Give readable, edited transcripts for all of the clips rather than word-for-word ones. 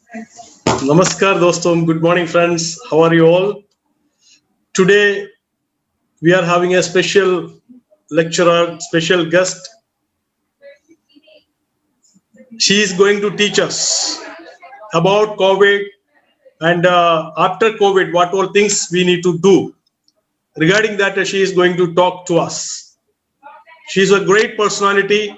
Namaskar dostum, good morning friends, how are you all? Today we are having a special lecturer, special guest. She is going to teach us about COVID and after COVID, what all things we need to do. Regarding that, she is going to talk to us. She is a great personality.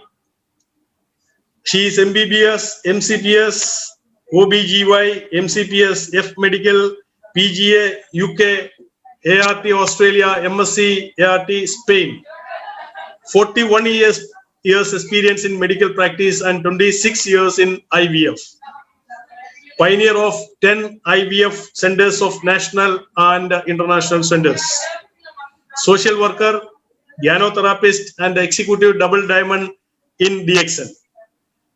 She is MBBS, MCPS, OBGY, MCPS, F Medical, PGA, UK, ART Australia, MSc, ART Spain. 41 years experience in medical practice and 26 years in IVF. Pioneer of 10 IVF centers of national and international centers. Social worker, gynotherapist and executive double diamond in DXN.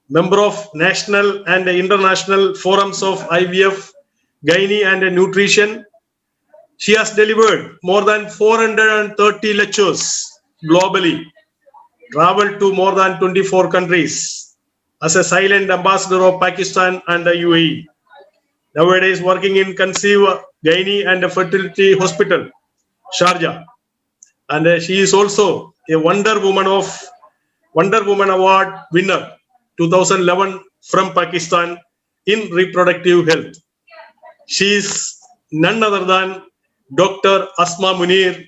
Member of national and international forums of IVF, gynae and nutrition. She has delivered more than 430 lectures globally, traveled to more than 24 countries as a silent ambassador of Pakistan and the UAE. Nowadays working in Conceive, Gynae and Fertility Hospital, Sharjah. And she is also a Wonder Woman Award winner 2011 from Pakistan in reproductive health. She is none other than Dr. Asma Munir.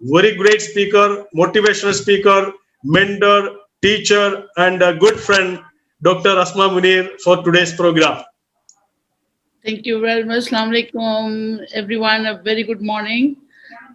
very great speaker, motivational speaker, mentor, teacher, and a good friend, Dr. Asma Munir, for today's program. Thank you very much. Assalamu alaikum everyone. A very good morning.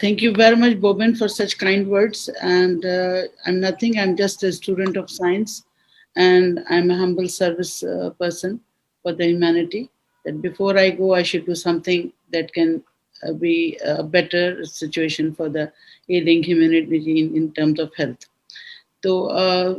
Thank you very much, Bobin, for such kind words. And I'm nothing. I'm just a student of science, and I'm a humble service person for the humanity. That before I go, I should do something that can be a better situation for the ailing humanity in terms of health. So,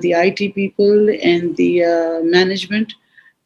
the IT people and the management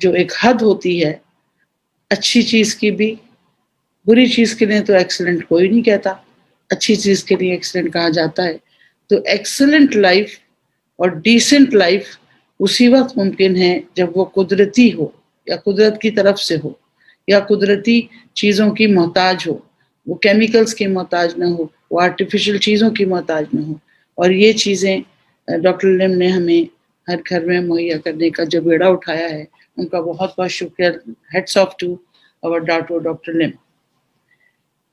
جو ایک حد ہوتی ہے اچھی چیز کی بھی. بری چیز کے لیے تو ایکسلنٹ کوئی نہیں کہتا, اچھی چیز کے لیے ایکسلنٹ کہا جاتا ہے. تو ایکسلنٹ لائف اور ڈیسنٹ لائف اسی وقت ممکن ہے جب وہ قدرتی ہو, یا قدرت کی طرف سے ہو, یا قدرتی چیزوں کی محتاج ہو, وہ کیمیکلز کی محتاج نہ ہو, وہ آرٹیفیشل چیزوں کی محتاج نہ ہو. اور یہ چیزیں ڈاکٹر لم نے ہمیں ہر گھر میں مہیا کرنے کا جو بیڑا اٹھایا ہے, ان کا بہت بہت شکریہ. ہیٹس آف ٹو اور ڈاکٹر لم.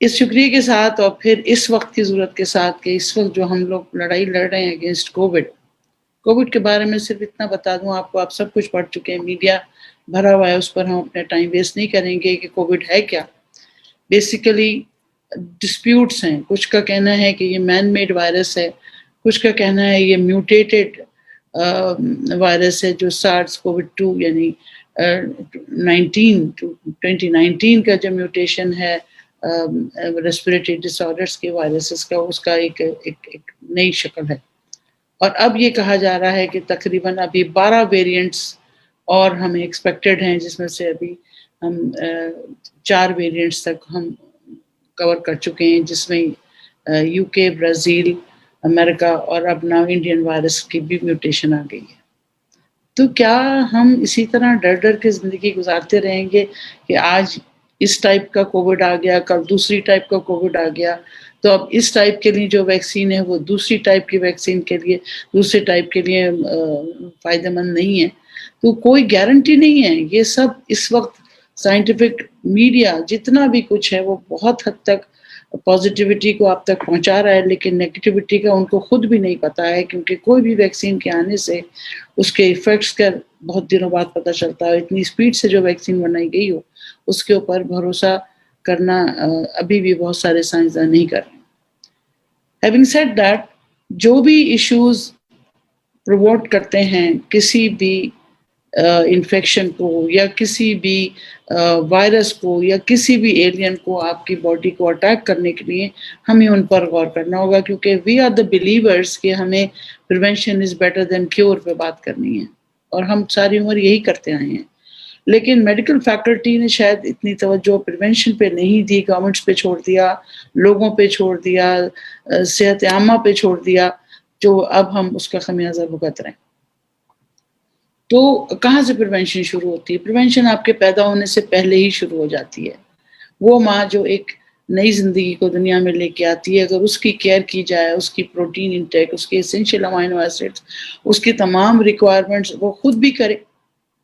اس شکریہ کے ساتھ اور پھر اس وقت کی ضرورت کے ساتھ کہ اس وقت جو ہم لوگ لڑائی لڑ رہے ہیں اگینسٹ کووڈ کے بارے میں صرف اتنا بتا دوں آپ کو, آپ سب کچھ پڑھ چکے ہیں, میڈیا بھرا ہوا ہے, اس پر ہم اپنا ٹائم ویسٹ نہیں کریں گے کہ کووڈ ہے کیا. بیسیکلی ڈسپیوٹس ہیں, کچھ کا کہنا ہے کہ یہ مین میڈ وائرس ہے, کچھ کا کہنا ہے یہ میوٹیٹڈ وائرس ہے جو سارس کووڈ 2 یعنی 2019 کا جو میوٹیشن ہے ریسپریٹری ڈس آرڈرس کے وائرسز کا, اس کا ایک نئی شکل ہے. اور اب یہ کہا جا رہا ہے کہ تقریباً ابھی 12 ویریئنٹس اور ہمیں ایکسپیکٹڈ ہیں, جس میں سے ابھی ہم 4 ویریئنٹس تک ہم کور کر چکے ہیں, جس میں یو کے, برازیل, امریکہ اور اب نا انڈین وائرس کی بھی میوٹیشن آ گئی ہے. تو کیا ہم اسی طرح ڈر ڈر کے زندگی گزارتے رہیں گے کہ آج اس ٹائپ کا کووڈ آ گیا, کل دوسری ٹائپ کا کووڈ آ گیا, تو اب اس ٹائپ کے لیے جو ویکسین ہے وہ دوسری ٹائپ کی ویکسین کے لیے, دوسرے ٹائپ کے لیے فائدہ مند نہیں ہے. تو کوئی گارنٹی نہیں ہے. یہ سب اس وقت سائنٹیفک میڈیا جتنا بھی کچھ ہے وہ بہت حد تک پازیٹیوٹی کو آپ تک پہنچا رہا ہے, لیکن نیگیٹیوٹی کا ان کو خود بھی نہیں پتا ہے, کیونکہ کوئی بھی ویکسین کے آنے سے اس کے ایفیکٹس کا بہت دنوں بعد پتہ چلتا ہے. اتنی سپیڈ سے جو ویکسین بنائی گئی ہو اس کے اوپر بھروسہ کرنا ابھی بھی بہت سارے سائنسدان نہیں کر رہے. Having said that, جو بھی ایشوز پروموٹ کرتے ہیں کسی بھی انفیکشن کو یا کسی بھی وائرس کو یا کسی بھی ایلین کو آپ کی باڈی کو اٹیک کرنے کے لیے, ہمیں ان پر غور کرنا ہوگا, کیونکہ وی آر دا بلیورز کہ ہمیں prevention is better than cure پہ بات کرنی ہے, اور ہم ساری عمر یہی کرتے آئے ہیں. لیکن میڈیکل فیکلٹی نے شاید اتنی توجہ پریونشن پہ نہیں دی, گورنمنٹس پہ چھوڑ دیا, لوگوں پہ چھوڑ دیا, صحت عامہ پہ چھوڑ دیا, جو اب ہم اس کا خمیازہ بھگت رہے ہیں. تو کہاں سے پریونشن شروع ہوتی ہے؟ پریونشن آپ کے پیدا ہونے سے پہلے ہی شروع ہو جاتی ہے. وہ ماں جو ایک نئی زندگی کو دنیا میں لے کے آتی ہے, اگر اس کی کیئر کی جائے, اس کی پروٹین انٹیک, اس کے اسینشیل امائنو ایسڈز, اس کی تمام ریکوائرمنٹس وہ خود بھی کرے,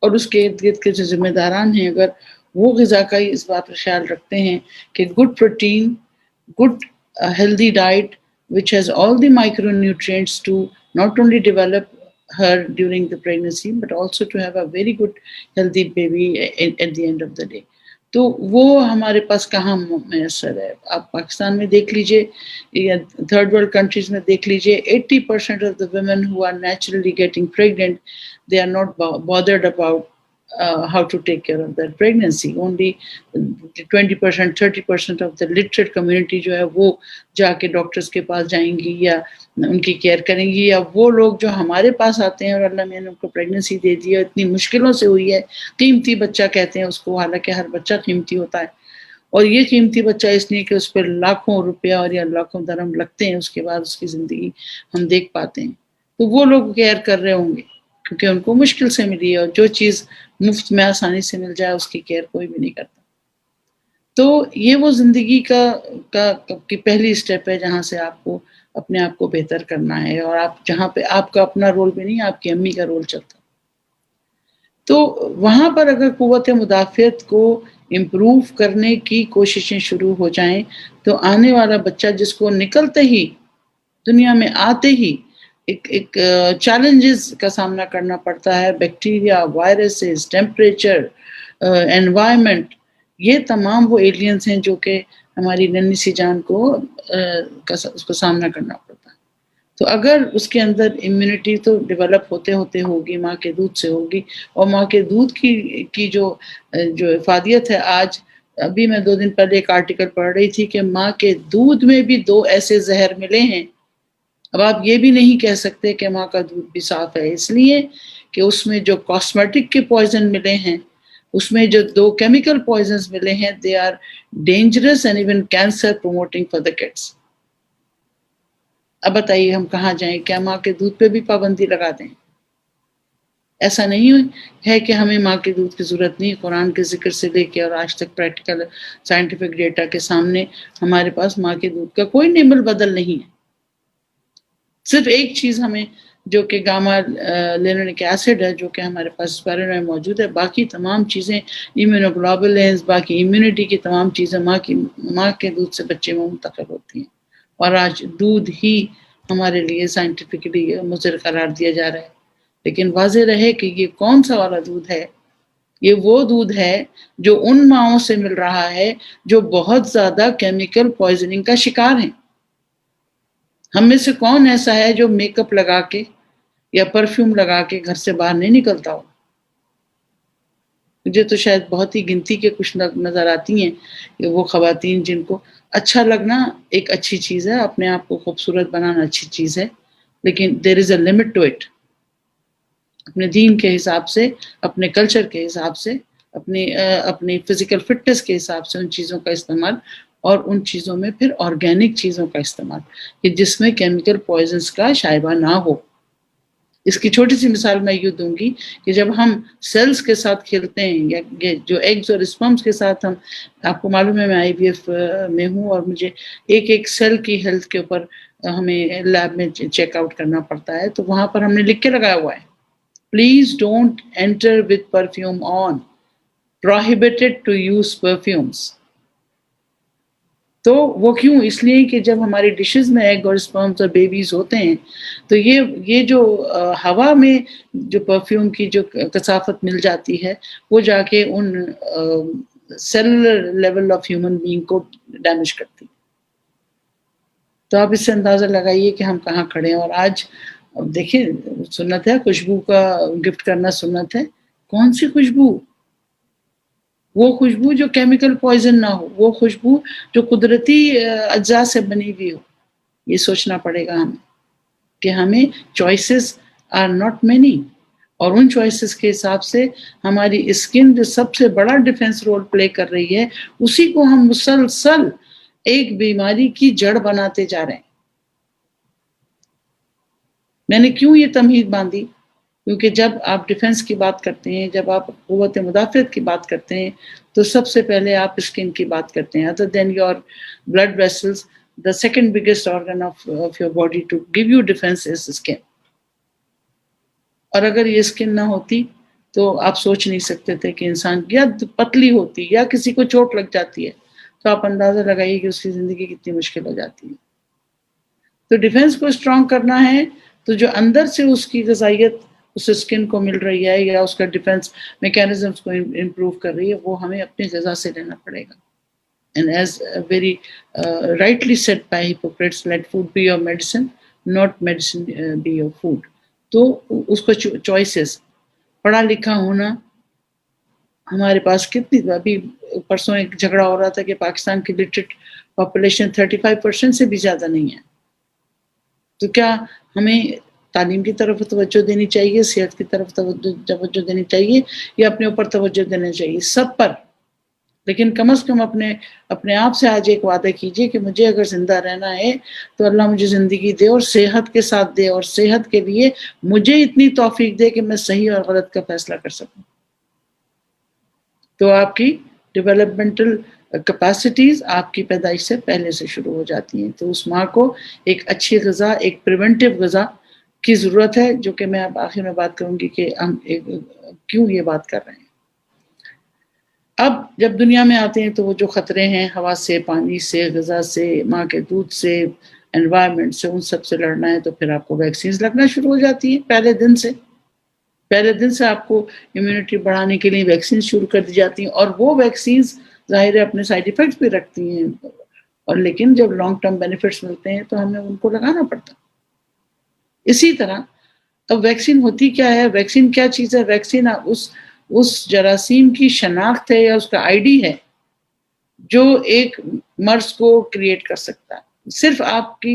اور اس کے ارد گرد کے جو ذمہ داران ہیں اگر وہ غذا کا اس بات کا خیال رکھتے ہیں کہ good protein, good healthy diet which has all the micronutrients to not only develop her during the pregnancy but also to have a very good healthy baby at the end of the day. تو وہ ہمارے پاس کہاں میسر ہے؟ آپ پاکستان میں دیکھ لیجئے یا تھرڈ ورلڈ کنٹریز میں دیکھ لیجئے, 80% of the women who are naturally getting pregnant, they are not bothered about how to take care of their pregnancy. Only 20%, 30% of the literate community جو ہے وہ جا کے ڈاکٹرز کے پاس جائیں گی یا ان کی کیئر کریں گی, یا وہ لوگ جو ہمارے پاس آتے ہیں اور اللہ نے ان کو پریگننسی دے دی ہے, اتنی مشکلوں سے ہوئی ہے, قیمتی بچہ کہتے ہیں اس کو, حالانکہ ہر بچہ قیمتی ہوتا ہے, اور یہ قیمتی بچہ اس لیے کہ اس پہ لاکھوں روپیہ اور یا لاکھوں درہم لگتے ہیں, اس کے بعد اس کی زندگی ہم دیکھ پاتے ہیں. تو وہ لوگ کیئر کر رہے ہوں گے کیونکہ ان کو مشکل سے ملی ہے, اور جو چیز مفت میں آسانی سے مل جائے اس کی کیئر کوئی بھی نہیں کرتا. تو یہ وہ زندگی کی پہلی سٹیپ ہے جہاں سے آپ کو اپنے آپ کو بہتر کرنا ہے, اور آپ جہاں پہ آپ کا اپنا رول بھی نہیں, آپ کی امی کا رول چلتا. تو وہاں پر اگر قوت مدافعت کو امپروو کرنے کی کوششیں شروع ہو جائیں تو آنے والا بچہ جس کو نکلتے ہی دنیا میں آتے ہی ایک چیلنجز کا سامنا کرنا پڑتا ہے, بیکٹیریا, وائرسز, ٹیمپریچر, انوائرمنٹ, یہ تمام وہ ایلینز ہیں جو کہ ہماری ننھی سی جان کو اس کو سامنا کرنا پڑتا ہے. تو اگر اس کے اندر امیونٹی تو ڈیولپ ہوتے ہوگی, ماں کے دودھ سے ہوگی, اور ماں کے دودھ کی جو افادیت ہے, آج ابھی میں 2 دن پہلے ایک آرٹیکل پڑھ رہی تھی کہ ماں کے دودھ میں بھی 2 ایسے زہر ملے ہیں اب آپ یہ بھی نہیں کہہ سکتے کہ ماں کا دودھ بھی صاف ہے، اس لیے کہ اس میں جو کاسمیٹک کے پوائزن ملے ہیں، اس میں جو 2 کیمیکل پوائزنز ملے ہیں، they are dangerous and even cancer promoting for the kids. اب بتائیے ہم کہاں جائیں؟ کیا ماں کے دودھ پہ بھی پابندی لگا دیں؟ ایسا نہیں ہے کہ ہمیں ماں کے دودھ کی ضرورت نہیں. قرآن کے ذکر سے لے کے اور آج تک پریکٹیکل سائنٹیفک ڈیٹا کے سامنے ہمارے پاس ماں کے دودھ کا کوئی نعمل بدل نہیں ہے. صرف ایک چیز ہمیں جو کہ گاما لینولک ایسڈ ہے جو کہ ہمارے پاس اسپیرولائنا میں موجود ہے، باقی تمام چیزیں ایمیونوگلوبولنز، باقی امیونٹی کی تمام چیزیں ماں کے دودھ سے بچے میں منتقل ہوتی ہیں. اور آج دودھ ہی ہمارے لیے سائنٹیفکلی مضر قرار دیا جا رہا ہے. لیکن واضح رہے کہ یہ کون سا والا دودھ ہے؟ یہ وہ دودھ ہے جو ان ماؤں سے مل رہا ہے جو بہت زیادہ کیمیکل پوائزننگ کا شکار ہیں. ہم میں سے کون ایسا ہے جو میک اپ لگا کے یا پرفیوم لگا کے گھر سے باہر نہیں نکلتا ہو؟ مجھے تو شاید بہت ہی گنتی کے کچھ نظر آتی ہیں کہ وہ خواتین جن کو اچھا لگنا ایک اچھی چیز ہے، اپنے آپ کو خوبصورت بنانا اچھی چیز ہے، لیکن دیر از اے لمٹ ٹو اٹ. اپنے دین کے حساب سے، اپنے کلچر کے حساب سے، اپنی فزیکل فٹنس کے حساب سے ان چیزوں کا استعمال، اور ان چیزوں میں پھر آرگینک چیزوں کا استعمال کہ جس میں کیمیکل پوائزنس کا شائبہ نہ ہو. اس کی چھوٹی سی مثال میں یوں دوں گی کہ جب ہم سیلز کے ساتھ کھیلتے ہیں یا جو ایگز اور اسپرمز کے ساتھ ہم، آپ کو معلوم ہے میں IVF میں ہوں اور مجھے ایک سیل کی ہیلتھ کے اوپر ہمیں لیب میں چیک آؤٹ کرنا پڑتا ہے، تو وہاں پر ہم نے لکھ کے لگایا ہوا ہے Please don't enter with perfume on. Prohibited to use perfumes. تو وہ کیوں؟ اس لیے کہ جب ہماری ڈشز میں ایگ اور اسپرمز اور بیبیز ہوتے ہیں تو یہ جو ہوا میں جو پرفیوم کی جو کثافت مل جاتی ہے وہ جا کے in cellular level of human being کو ڈیمیج کرتی. تو آپ اس سے اندازہ لگائیے کہ ہم کہاں کھڑے ہیں. اور آج اب دیکھیں، سنت ہے خوشبو کا گفٹ کرنا، سنت ہے. کون سی خوشبو؟ وہ خوشبو جو کیمیکل پوائزن نہ ہو، وہ خوشبو جو قدرتی اجزاء سے بنی ہوئی ہو. یہ سوچنا پڑے گا ہمیں کہ ہمیں چوائسز آر ناٹ مینی، اور ان چوائسز کے حساب سے ہماری اسکن جو سب سے بڑا ڈیفنس رول پلے کر رہی ہے، اسی کو ہم مسلسل ایک بیماری کی جڑ بناتے جا رہے ہیں. میں نے کیوں یہ تمہید باندھی؟ کیونکہ جب آپ ڈیفنس کی بات کرتے ہیں، جب آپ قوت مدافعت کی بات کرتے ہیں، تو سب سے پہلے آپ اسکن کی بات کرتے ہیں. Other than your blood vessels, the second biggest organ of your body to give you defense is skin. اور اگر یہ اسکن نہ ہوتی تو آپ سوچ نہیں سکتے تھے کہ انسان یا پتلی ہوتی یا کسی کو چوٹ لگ جاتی ہے تو آپ اندازہ لگائیے کہ اس کی زندگی کتنی مشکل ہو جاتی ہے. تو ڈیفنس کو اسٹرانگ کرنا ہے تو جو اندر سے اس کی غذائیت اس اسکن کو مل رہی ہے یا اس کا ڈیفنس میکینزمز کو امپروو کر رہی ہے، وہ ہمیں اپنی غذا سے لینا پڑے گا. And as very rightly said by Hippocrates, let food be your medicine, not medicine be your food. تو اس کو چوائسز، پڑھا لکھا ہونا ہمارے پاس کتنی، ابھی پرسوں ایک جھگڑا ہو رہا تھا کہ پاکستان کی لٹریٹ پاپولیشن 35% سے بھی زیادہ نہیں ہے. تو کیا ہمیں تعلیم کی طرف توجہ دینی چاہیے، صحت کی طرف توجہ دینی چاہیے، یا اپنے اوپر توجہ دینا چاہیے؟ سب پر. لیکن کم از کم اپنے آپ سے آج ایک وعدہ کیجئے کہ مجھے اگر زندہ رہنا ہے تو اللہ مجھے زندگی دے اور صحت کے ساتھ دے، اور صحت کے لیے مجھے اتنی توفیق دے کہ میں صحیح اور غلط کا فیصلہ کر سکوں. تو آپ کی ڈیولپمنٹل کیپیسٹیز آپ کی پیدائش سے پہلے سے شروع ہو جاتی ہیں. تو اس ماں کو ایک اچھی غذا، ایک پریونٹیو غذا کی ضرورت ہے، جو کہ میں اب آخر میں بات کروں گی کہ ہم کیوں یہ بات کر رہے ہیں. اب جب دنیا میں آتے ہیں تو وہ جو خطرے ہیں ہوا سے، پانی سے، غذا سے، ماں کے دودھ سے، انوائرمنٹ سے، ان سب سے لڑنا ہے تو پھر آپ کو ویکسینز لگنا شروع ہو جاتی ہیں. پہلے دن سے آپ کو امیونٹی بڑھانے کے لیے ویکسینز شروع کر دی جاتی ہیں، اور وہ ویکسینز ظاہر ہے اپنے سائیڈ ایفیکٹس بھی رکھتی ہیں، اور لیکن جب لانگ ٹرم بینیفٹس ملتے ہیں تو ہمیں ان کو لگانا پڑتا. اسی طرح اب ویکسین ہوتی کیا ہے؟ ویکسین کیا چیز ہے؟ ویکسین اس جراثیم کی شناخت ہے یا اس کا ID ہے جو ایک مرض کو کریٹ کر سکتا ہے. صرف آپ کی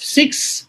6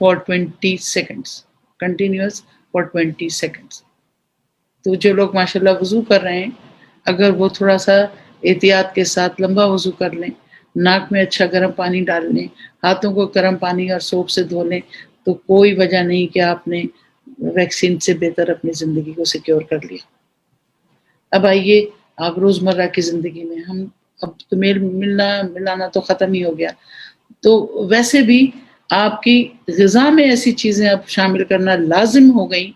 for 20 seconds, continuous for 20 seconds. تو جو لوگ ماشاءاللہ وضو کر رہے ہیں اگر وہ تھوڑا سا احتیاط کے ساتھ لمبا وضو کر لیں، ناک میں اچھا گرم پانی ڈال لیں، ہاتھوں کو گرم پانی اور سوپ سے دھو لیں، تو کوئی وجہ نہیں کہ آپ نے ویکسین سے بہتر اپنی زندگی کو سیکیور کر لیا. اب آئیے آپ روزمرہ کی زندگی میں ہم اب تو ملانا تو ختم ہی ہو گیا، تو ویسے بھی آپ کی غذا میں ایسی چیزیں اب شامل کرنا لازم ہو گئی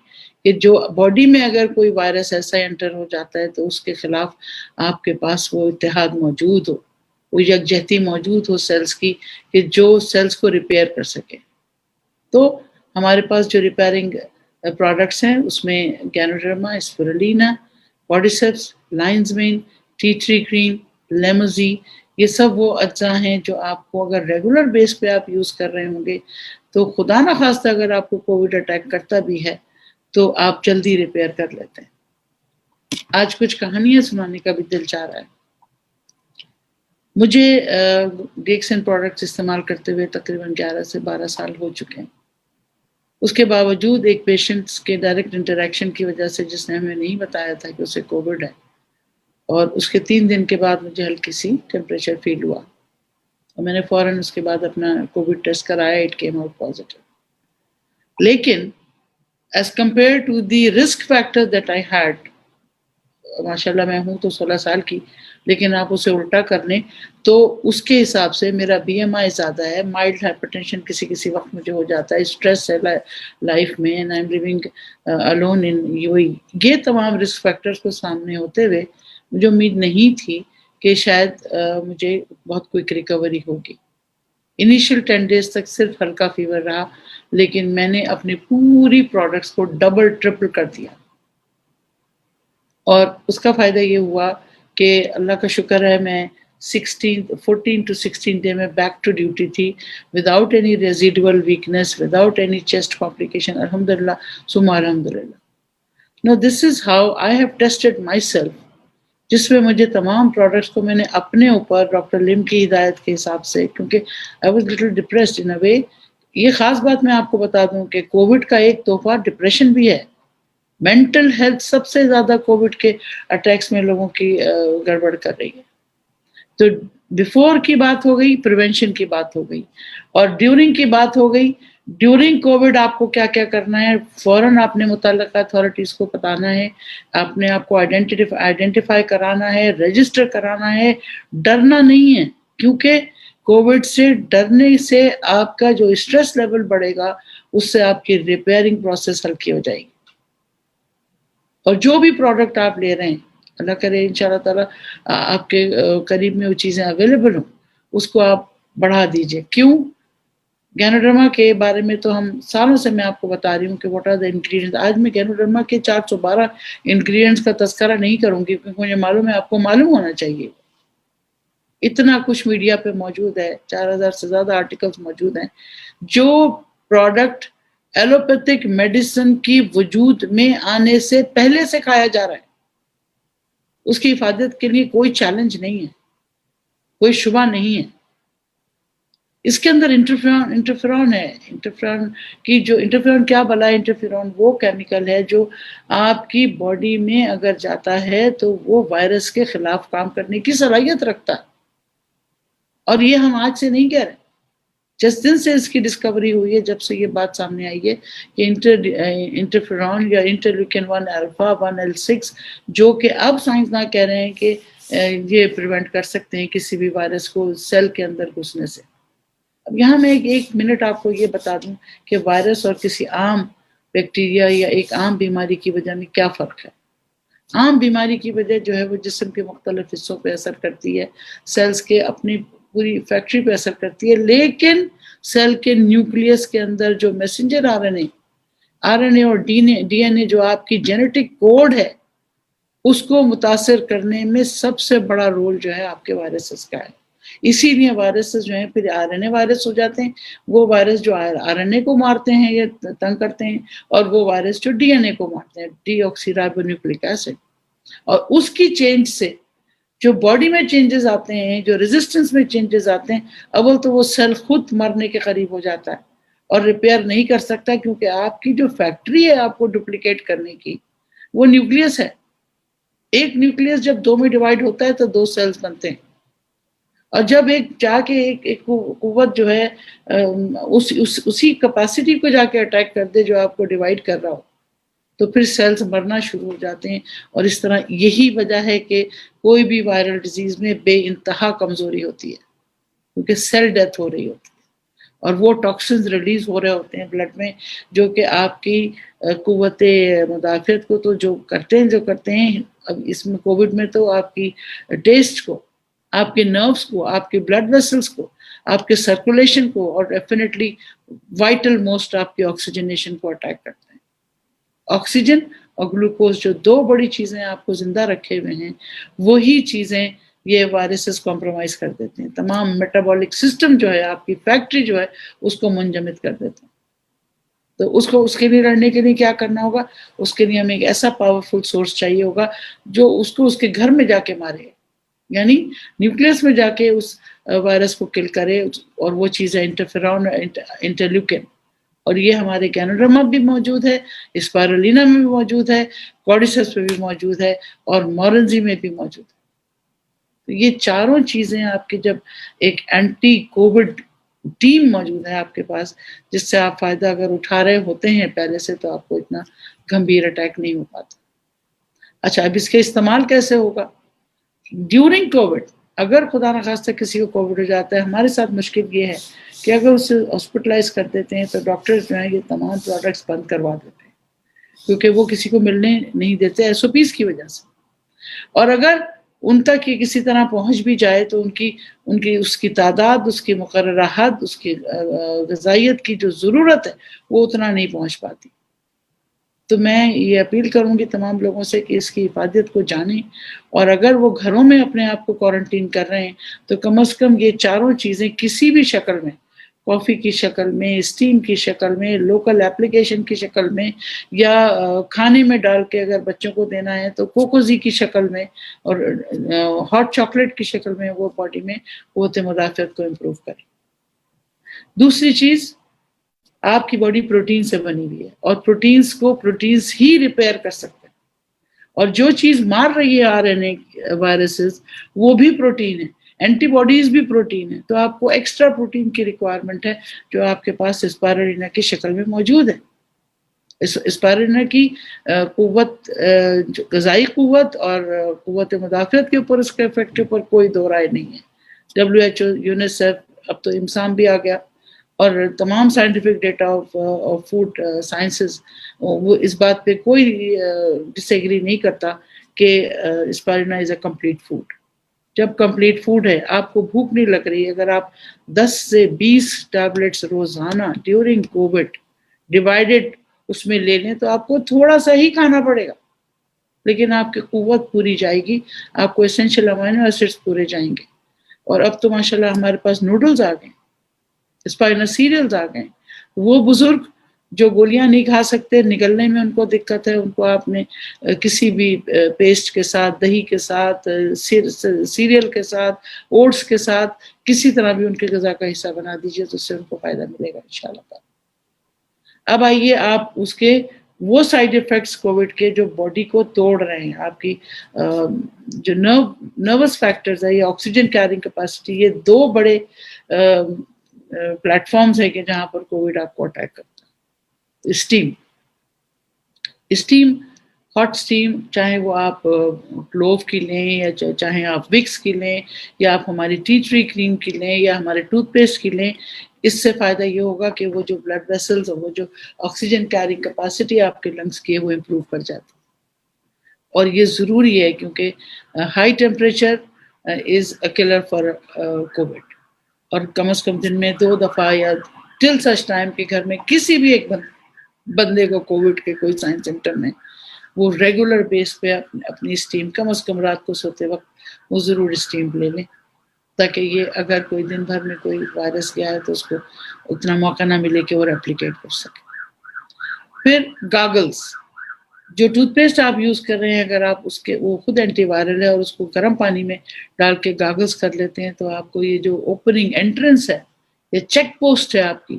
کہ جو باڈی میں اگر کوئی وائرس ایسا انٹر ہو جاتا ہے تو اس کے خلاف آپ کے پاس وہ اتحاد موجود ہو، وہ یکجہتی موجود ہو سیلز کی کہ جو سیلز کو ریپیئر کر سکے. تو ہمارے پاس جو ریپیئرنگ پروڈکٹس ہیں اس میں گینوڈرما، اسپیرولینا، باڈیسیپس، لائنز مین، ٹی ٹری کریم، لیموزی، یہ سب وہ اجزاء ہیں جو آپ کو اگر ریگولر بیس پہ آپ یوز کر رہے ہوں گے تو خدا نخواستہ اگر آپ کو کووڈ اٹیک کرتا بھی ہے تو آپ جلدی ریپیئر کر لیتے ہیں. آج کچھ کہانیاں سنانے کا بھی دل چاہ رہا ہے. مجھے گیکسن پروڈکٹس استعمال کرتے ہوئے تقریباً 11 سے 12 سال ہو چکے ہیں. اس کے باوجود ایک پیشنٹس کے ڈائریکٹ انٹریکشن کی وجہ سے جس نے ہمیں نہیں بتایا تھا کہ اسے کووڈ ہے، اور اس کے 3 دن کے بعد مجھے ہلکی سی ٹیمپریچر فیل ہوا اور میں نے فوراً اس کے بعد اپنا کووڈ ٹیسٹ کرایا، اٹ کیم آؤٹ پازیٹیو. لیکن as compared to the risk factor that I had, ماشاءاللہ میں ہوں تو 16 سال کی، لیکن آپ اسے الٹا کر لیں تو اس کے حساب سے میرا بی ایم آئی زیادہ ہے، مائلڈ ہائپرٹینشن کسی وقت مجھے ہو جاتا ہے، اسٹریس ہے لائف میں، and I am living alone in U A. یہ تمام رسک فیکٹرز کو سامنے ہوتے ہوئے مجھے امید نہیں تھی کہ شاید مجھے بہت کوئک ریکوری ہوگی. انیشیل 10 days تک صرف ہلکا فیور رہا، لیکن میں نے اپنی پوری پروڈکٹس کو ڈبل ٹرپل کر دیا، اور اس کا فائدہ یہ ہوا کہ اللہ کا شکر ہے میں 14 to 16 ڈے میں بیک ٹو ڈیوٹی تھی without any residual weakness, without any chest complication, الحمدللہ ثم الحمدللہ. Now this is how I have tested myself, جس میں مجھے تمام پروڈکٹس کو میں نے اپنے اوپر ڈاکٹر لم کی ہدایت کے حساب سے، کیونکہ آئی واز لٹل ڈپریسڈ ان اے وے. یہ خاص بات میں آپ کو بتا دوں کہ کووڈ کا ایک تحفہ ڈپریشن بھی ہے. مینٹل ہیلتھ سب سے زیادہ کووڈ کے اٹیکس میں لوگوں کی گڑبڑ کر رہی ہے. تو بیفور کی بات ہو گئی، پریونشن کی بات ہو گئی، اور ڈیورنگ کی بات ہو گئی. ڈیورنگ کووڈ آپ کو کیا کیا کرنا ہے؟ فوراً آپ نے متعلقہ اتھارٹیز کو بتانا ہے، اپنے آپ کو آئیڈینٹیفائی کرانا ہے، رجسٹر کرانا ہے. ڈرنا نہیں ہے، کیونکہ کووڈ سے ڈرنے سے آپ کا جو اسٹریس لیول بڑھے گا اس سے آپ کی ریپیئرنگ پروسیس ہلکی ہو جائے گی. اور جو بھی پروڈکٹ آپ لے رہے ہیں، اللہ کرے انشاءاللہ تعالیٰ آپ کے قریب میں وہ چیزیں اویلیبل ہوں، اس کو آپ بڑھا دیجئے. کیوں؟ گینوڈرما کے بارے میں تو ہم سالوں سے میں آپ کو بتا رہی ہوں کہ واٹ آر دا انگریڈینٹس. آج میں گینوڈرما کے 412 انگریڈینٹس کا تذکرہ نہیں کروں گی کیونکہ مجھے معلوم ہے آپ کو معلوم ہونا چاہیے. اتنا کچھ میڈیا پہ موجود ہے، 4000 سے زیادہ آرٹیکلز موجود ہیں. جو پروڈکٹ ایلوپیتھک میڈیسن کی وجود میں آنے سے پہلے سے کھایا جا رہا ہے، اس کی حفاظت کے لیے کوئی چیلنج نہیں ہے، کوئی شبہ نہیں ہے. اس کے اندر انٹرفیرون ہے. انٹرفیرون کیا بلا ہے؟ انٹرفیرون وہ کیمیکل ہے جو آپ کی باڈی میں اگر جاتا ہے تو وہ وائرس کے خلاف کام کرنے کی صلاحیت رکھتا ہے. اور یہ ہم آج سے نہیں کہہ رہے، جس دن سے اس کی ڈسکوری ہوئی ہے، جب سے یہ بات سامنے آئی ہے کہ انٹرفیرون یا انٹرلیوکن 1 الفا 1L6 جو کہ اب سائنسداں کہہ رہے ہیں کہ یہ پریونٹ کر سکتے ہیں کسی بھی وائرس کو سیل کے اندر گھسنے سے. اب یہاں میں ایک منٹ آپ کو یہ بتا دوں کہ وائرس اور کسی عام بیکٹیریا یا ایک عام بیماری کی وجہ میں کیا فرق ہے. عام بیماری کی وجہ جو ہے وہ جسم کے مختلف حصوں پہ اثر کرتی ہے، سیلز کے اپنی پوری فیکٹری پہ اثر کرتی ہے، لیکن سیل کے نیوکلیس کے اندر جو میسنجر آر این اے اور ڈی این اے جو آپ کی جینیٹک کوڈ ہے اس کو متاثر کرنے میں سب سے بڑا رول جو ہے آپ کے وائرسز کا ہے. اسی لیے وائرسز جو ہیں پھر آر این اے وائرس ہو جاتے ہیں، وہ وائرس جو آر این اے کو مارتے ہیں یا تنگ کرتے ہیں، اور وہ وائرس جو ڈی این اے کو مارتے ہیں، ڈی آکسی رائبو نیوکلک ایسڈ. اور اس کی چینج سے جو باڈی میں چینجز آتے ہیں، جو ریزسٹنس میں چینجز آتے ہیں، اول تو وہ سیل خود مرنے کے قریب ہو جاتا ہے، اور ریپیئر نہیں کر سکتا، کیونکہ آپ کی جو فیکٹری ہے آپ کو ڈپلیکیٹ کرنے کی وہ نیوکلیس ہے. ایک نیوکلیس جب 2 میں ڈیوائڈ ہوتا ہے تو 2 سیلز بنتے ہیں، اور جب ایک جا کے ایک قوت جو ہے اسی کیپیسٹی کو جا کے اٹیک کر دے جو آپ کو ڈیوائڈ کر رہا ہو، تو پھر سیلز مرنا شروع ہو جاتے ہیں. اور اس طرح یہی وجہ ہے کہ کوئی بھی وائرل ڈیزیز میں بے انتہا کمزوری ہوتی ہے، کیونکہ سیل ڈیتھ ہو رہی ہوتی ہے اور وہ ٹاکسنز ریلیز ہو رہے ہوتے ہیں بلڈ میں، جو کہ آپ کی قوت مدافعت کو تو جو کرتے ہیں. اب اس میں کووڈ میں تو آپ کی ٹیسٹ کو، آپ کے نروز کو، آپ کے بلڈ ویسلز کو، آپ کے سرکولیشن کو، اور ڈیفینیٹلی وائٹل موسٹ آپ کی آکسیجنیشن کو اٹیک کرتے ہیں. آکسیجن اور گلوکوز جو 2 بڑی چیزیں آپ کو زندہ رکھے ہوئے ہیں، وہی چیزیں یہ وائرسز کمپرومائز کر دیتے ہیں. تمام میٹابولک سسٹم جو ہے، آپ کی فیکٹری جو ہے، اس کو منجمد کر دیتے ہیں. تو اس کے لیے لڑنے کے لیے کیا کرنا ہوگا؟ اس کے لیے ہمیں ایک ایسا پاورفل سورس چاہیے ہوگا جو اس کو اس کے گھر میں جا کے مارے، یعنی نیوکلیس میں جا کے اس وائرس کو کل کرے. اور وہ چیز ہے انٹرفیرون، انٹرلیوکن، اور یہ ہمارے گینوڈرما بھی موجود ہے، اسپائرولینا میں بھی موجود ہے، کارڈیسس میں بھی موجود ہے، اور مورنزی میں بھی موجود ہے. تو یہ چاروں چیزیں آپ کی جب ایک اینٹی کووڈ ٹیم موجود ہے آپ کے پاس، جس سے آپ فائدہ اگر اٹھا رہے ہوتے ہیں پہلے سے، تو آپ کو اتنا گمبھیر اٹیک نہیں ہو پاتا. اچھا، اب اس کے استعمال کیسے ہوگا؟ ڈیورنگ کووڈ اگر خدا نخواستہ کسی کو کووڈ ہو جاتا ہے، ہمارے ساتھ مشکل یہ ہے کہ اگر اسے ہاسپٹلائز کر دیتے ہیں تو ڈاکٹرز جو ہیں یہ تمام پروڈکٹس بند کروا دیتے ہیں، کیونکہ وہ کسی کو ملنے نہیں دیتے SOPs کی وجہ سے. اور اگر ان تک یہ کسی طرح پہنچ بھی جائے تو ان کی اس کی تعداد، اس کی مقررہ حد، اس کی غذائیت کی جو ضرورت ہے وہ اتنا نہیں پہنچ پاتی. تو میں یہ اپیل کروں گی تمام لوگوں سے کہ اس کی حفاظت کو جانیں، اور اگر وہ گھروں میں اپنے آپ کو کوارنٹین کر رہے ہیں تو کم از کم یہ چاروں چیزیں کسی بھی شکل میں، کافی کی شکل میں، اسٹیم کی شکل میں، لوکل اپلیکیشن کی شکل میں، یا کھانے میں ڈال کے اگر بچوں کو دینا ہے تو کوکوزی کی شکل میں اور ہاٹ چاکلیٹ کی شکل میں، وہ باڈی میں قوت مدافعت کو امپروو کرے. دوسری چیز، آپ کی باڈی پروٹین سے بنی ہوئی ہے، اور پروٹینز ہی ریپیئر کر سکتے ہیں. اور جو چیز مار رہی ہے RNA وائرسز، وہ بھی پروٹین ہے، اینٹی باڈیز بھی پروٹین ہے. تو آپ کو ایکسٹرا پروٹین کی ریکوائرمنٹ ہے جو آپ کے پاس اسپائرولینا کی شکل میں موجود ہے. اسپائرولینا کی قوت، غذائی قوت اور قوت مدافعت کے اوپر، اس کے افیکٹ کے اوپر کوئی دو رائے نہیں ہے. WHO، یونیسیف، اب تو امسام بھی آ گیا، اور تمام scientific data of food sciences, وہ اس بات پہ کوئی ڈس ایگری نہیں کرتا کہ اسپائرولینا از اے کمپلیٹ فوڈ. جب کمپلیٹ فوڈ ہے، آپ کو بھوک نہیں لگ رہی، اگر آپ 10 سے 20 ٹیبلٹس روزانہ ڈیورنگ کووڈ ڈیوائڈڈ اس میں لے لیں تو آپ کو تھوڑا سا ہی کھانا پڑے گا، لیکن آپ کی قوت پوری جائے گی، آپ کو ایسینشیل امائنو ایسڈز پورے جائیں گے. اور اب تو ماشاءاللہ ہمارے پاس نوڈلز آ گئے، اسپائرولنا سیریلز آ گئے. وہ بزرگ جو گولیاں نہیں کھا سکتے، نگلنے میں ان کو دقت ہے، ان کو آپ نے کسی بھی پیسٹ کے ساتھ، دہی کے ساتھ، سیریل کے ساتھ، اوٹس کے ساتھ، کسی طرح بھی ان کی غذا کا حصہ بنا دیجیے تو اس سے ان کو فائدہ ملے گا انشاءاللہ. اب آئیے آپ اس کے وہ سائیڈ ایفیکٹس کووڈ کے جو باڈی کو توڑ رہے ہیں، آپ کی جو نروس فیکٹرز ہے، یہ آکسیجن کیرنگ کیپیسٹی، یہ 2 بڑے پلیٹ فارمز ہیں کہ جہاں پر کووڈ آپ کو اٹیک کرتا ہے. اسٹیم، ہاٹ اسٹیم، چاہے وہ آپ کلوو کی لیں، یا چاہے آپ وکس کی لیں، یا آپ ہماری ٹی ٹری کریم کی لیں، یا ہمارے ٹوتھ پیسٹ کی لیں، اس سے فائدہ یہ ہوگا کہ وہ جو بلڈ ویسلز اور وہ جو آکسیجن کیرنگ کیپیسٹی آپ کے لنگس کی ہے وہ امپروو کر جاتی ہے. اور یہ ضروری ہے کیونکہ high temperature is a colour for Covid. اور کم از کم دن میں 2 دفعہ یا ٹل سچ ٹائم کے گھر میں کسی بھی ایک بندے کو کووڈ کے کوئی سائن سمٹم ہے، وہ ریگولر بیس پہ اپنی اسٹیم کم از کم رات کو سوتے وقت وہ ضرور اسٹیم لے لیں، تاکہ یہ اگر کوئی دن بھر میں کوئی وائرس گیا ہے تو اس کو اتنا موقع نہ ملے کہ وہ ریپلیکیٹ کر سکے. پھر گاگلز، جو ٹوتھ پیسٹ آپ یوز کر رہے ہیں، اگر آپ اس کے وہ خود اینٹی وائرل ہے اور اس کو گرم پانی میں ڈال کے گاگلز کر لیتے ہیں تو آپ کو یہ جو اوپننگ انٹرنس ہے، یہ چیک پوسٹ ہے آپ کی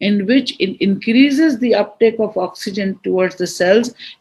in which it increases the uptake of oxygen towards the cells,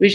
which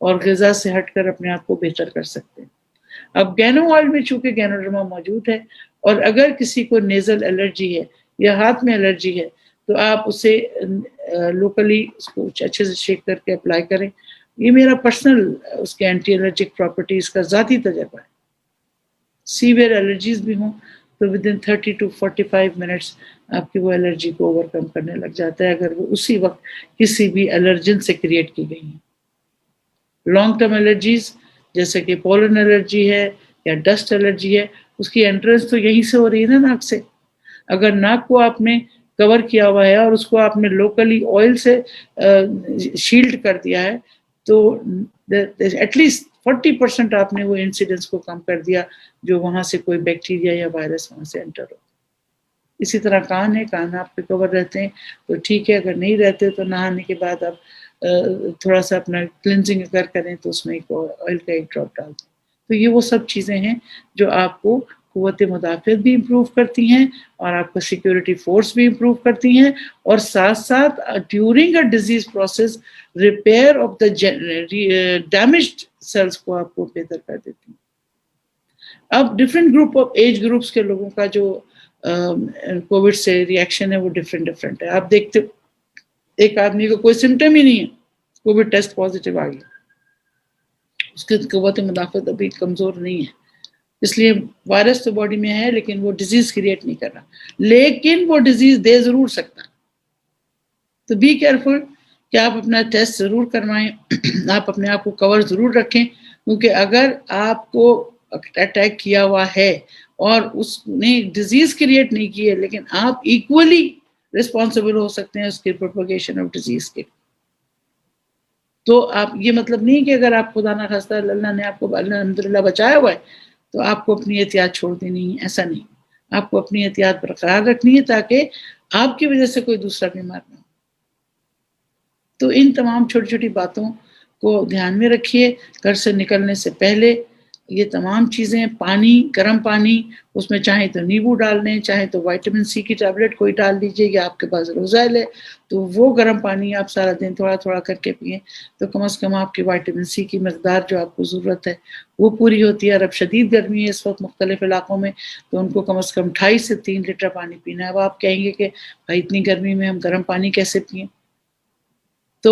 اور غذا سے ہٹ کر اپنے آپ کو بہتر کر سکتے ہیں. اب گینو آئل میں چونکہ گینوڈرما موجود ہے، اور اگر کسی کو نیزل الرجی ہے یا ہاتھ میں الرجی ہے تو آپ اسے لوکلی اس کو اچھے سے شیک کر کے اپلائی کریں. یہ میرا پرسنل اس کے اینٹی الرجک پراپرٹیز کا ذاتی تجربہ ہے. سیویئر الرجیز بھی ہوں تو ود ان 30 to 45 منٹس آپ کی وہ الرجی کو اوور کم کرنے لگ جاتا ہے، اگر وہ اسی وقت کسی بھی الرجن سے کریٹ کی گئی ہیں. لانگ ٹرم الرجیز جیسے کہ پولن الرجی ہے یا ڈسٹ الرجی ہے، اس کی انٹرنس تو یہیں سے ہو رہی ہے نا، ناک سے. اگر ناک کو آپ نے کور کیا ہوا ہے اور اس کو آپ نے لوکلی آئل سے شیلڈ کر دیا ہے تو ایٹ لیسٹ 40% آپ نے وہ انسیڈنس کو کم کر دیا جو وہاں سے کوئی بیکٹیریا یا وائرس وہاں سے انٹر ہو. اسی طرح کان ہے، کان آپ کے کور رہتے ہیں تو ٹھیک ہے، اگر نہیں رہتے تو نہانے کے بعد آپ تھوڑا سا اپنا کلینزنگ اگر کریں تو اس میں ایک آئل کا ایک ڈراپ ڈال دیں. تو یہ وہ سب چیزیں ہیں جو آپ کو قوت مدافعت بھی امپروو کرتی ہیں اور آپ کا سیکیورٹی فورس بھی امپروو کرتی ہیں، اور ساتھ ساتھ during a disease process repair of the damaged cells کو آپ کو بہتر کر دیتی ہیں. اب different group of age groups کے لوگوں کا جو کووڈ سے ریئیکشن ہے وہ ڈفرینٹ ہے. آپ دیکھتے ایک آدمی کو کوئی سمٹم ہی نہیں ہے، کووڈ ٹیسٹ پازیٹیو آ گیا، اس کی قوت مدافعت ابھی کمزور نہیں ہے، اس لیے وائرس تو باڈی میں ہے لیکن وہ ڈیزیز کریٹ نہیں کر رہا، لیکن وہ ڈیزیز دے ضرور سکتا ہے. تو بی کیئرفل کہ آپ اپنا ٹیسٹ ضرور کروائیں، آپ اپنے آپ کو کور ضرور رکھیں، کیونکہ اگر آپ کو اٹیک کیا ہوا ہے اور اس نے ڈیزیز کریٹ نہیں کی ہے لیکن آپ ایکولی رسپانسبل ہو سکتے ہیں اس کے پروپیگیشن آف ڈیزیز کے. تو آپ یہ مطلب نہیں کہ اگر آپ خدا نہ خواستہ اللہ نے آپ کو الحمدللہ بچایا ہوا ہے تو آپ کو اپنی احتیاط چھوڑ دینی ہے، ایسا نہیں. آپ کو اپنی احتیاط برقرار رکھنی ہے تاکہ آپ کی وجہ سے کوئی دوسرا بیمار نہ ہو. تو ان تمام چھوٹی چھوٹی باتوں کو دھیان میں رکھیے. گھر سے نکلنے سے پہلے یہ تمام چیزیں، پانی، گرم پانی، اس میں چاہے تو نیبو ڈال دیں، چاہے تو وائٹامن سی کی ٹیبلٹ کوئی ڈال دیجیے، یا آپ کے پاس روزائل ہے تو وہ گرم پانی آپ سارا دن تھوڑا تھوڑا کر کے پئیں تو کم از کم آپ کی وائٹامن سی کی مقدار جو آپ کو ضرورت ہے وہ پوری ہوتی ہے. اور اب شدید گرمی ہے اس وقت مختلف علاقوں میں تو ان کو کم از کم 2.5 سے 3 لیٹر پانی پینا ہے. اب آپ کہیں گے کہ بھائی اتنی گرمی میں ہم گرم پانی کیسے پئیں؟ تو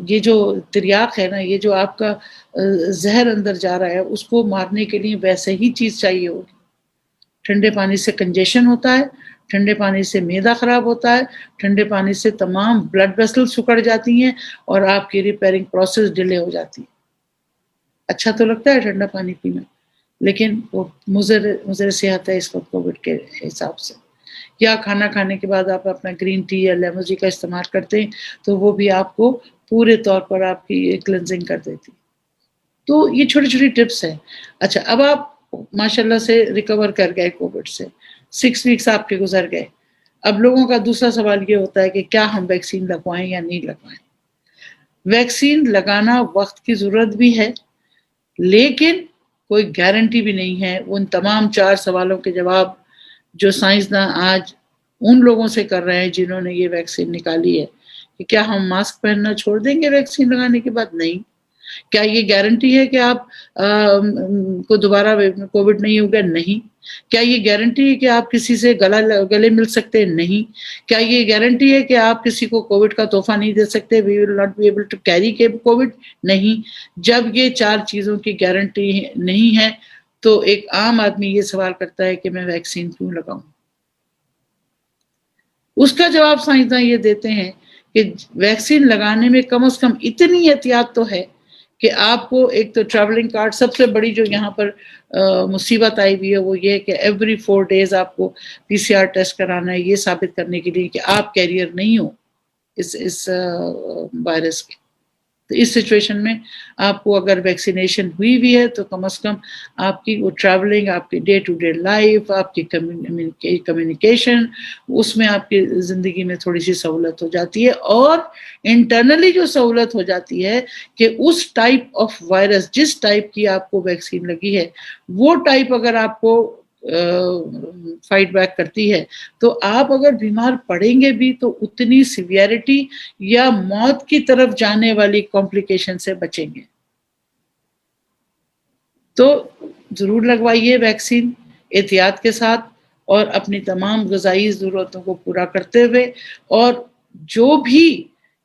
یہ جو تریاق ہے نا، یہ جو آپ کا زہر اندر جا رہا ہے اس کو مارنے کے لیے ویسے ہی چیز چاہیے ہوگی. ٹھنڈے پانی سے کنجیشن ہوتا ہے، ٹھنڈے پانی سے معدہ خراب ہوتا ہے، ٹھنڈے پانی سے تمام بلڈ ویسل سکڑ جاتی ہیں اور آپ کی ریپیئرنگ پروسیس ڈیلے ہو جاتی ہے. اچھا تو لگتا ہے ٹھنڈا پانی پینا لیکن وہ مضر صحت ہے اس وقت کووڈ کے حساب سے. یا کھانا کھانے کے بعد آپ اپنا گرین ٹی یا لیمن ٹی کا استعمال کرتے ہیں تو وہ بھی آپ کو پورے طور پر آپ کی کلینزنگ کر دیتی. تو یہ چھوٹی چھوٹی ٹپس ہیں. اچھا اب آپ ماشاءاللہ سے ریکور کر گئے کووڈ سے، 6 ویکس آپ کے گزر گئے. اب لوگوں کا دوسرا سوال یہ ہوتا ہے کہ کیا ہم ویکسین لگوائیں یا نہیں لگوائیں. ویکسین لگانا وقت کی ضرورت بھی ہے لیکن کوئی گارنٹی بھی نہیں ہے. ان تمام 4 سوالوں کے جواب جو سائنسداں آج ان لوگوں سے کر رہے ہیں جنہوں نے یہ ویکسین نکالی ہے کہ کیا ہم ماسک پہننا چھوڑ دیں گے ویکسین لگانے کے بعد؟ نہیں. کیا یہ گارنٹی ہے کہ آپ کو دوبارہ کووڈ نہیں ہوگا؟ نہیں. کیا یہ گارنٹی ہے کہ آپ کسی سے گلے مل سکتے؟ نہیں. کیا یہ گارنٹی ہے کہ آپ کسی کو کووڈ کا تحفہ نہیں دے سکتے؟ We will not be able to carry Covid? نہیں. جب یہ 4 چیزوں کی گارنٹی نہیں ہے تو ایک عام آدمی یہ سوال کرتا ہے کہ میں ویکسین کیوں لگاؤں. اس کا جواب سائنسداں یہ دیتے ہیں کہ ویکسین لگانے میں کم از کم اتنی احتیاط تو ہے کہ آپ کو ایک تو ٹریولنگ کارڈ، سب سے بڑی جو یہاں پر مصیبت آئی ہوئی ہے وہ یہ کہ ایوری 4 days آپ کو PCR ٹیسٹ کرانا ہے یہ ثابت کرنے کے لیے کہ آپ کیریئر نہیں ہو اس وائرس کے. تو اس سچویشن میں آپ کو اگر ویکسینیشن ہوئی بھی ہے تو کم از کم آپ کی وہ ٹریولنگ، آپ کی ڈے ٹو ڈے لائف، آپ کی کمیونیکیشن، اس میں آپ کی زندگی میں تھوڑی سی سہولت ہو جاتی ہے. اور انٹرنلی جو سہولت ہو جاتی ہے کہ اس ٹائپ آف وائرس جس ٹائپ کی آپ کو ویکسین لگی ہے وہ ٹائپ اگر آپ کو فائٹ بیک کرتی ہے تو آپ اگر بیمار پڑیں گے بھی تو اتنی سیویرٹی یا موت کی طرف جانے والی کمپلیکیشن سے بچیں گے. تو ضرور لگوائیے ویکسین احتیاط کے ساتھ اور اپنی تمام غذائی ضرورتوں کو پورا کرتے ہوئے، اور جو بھی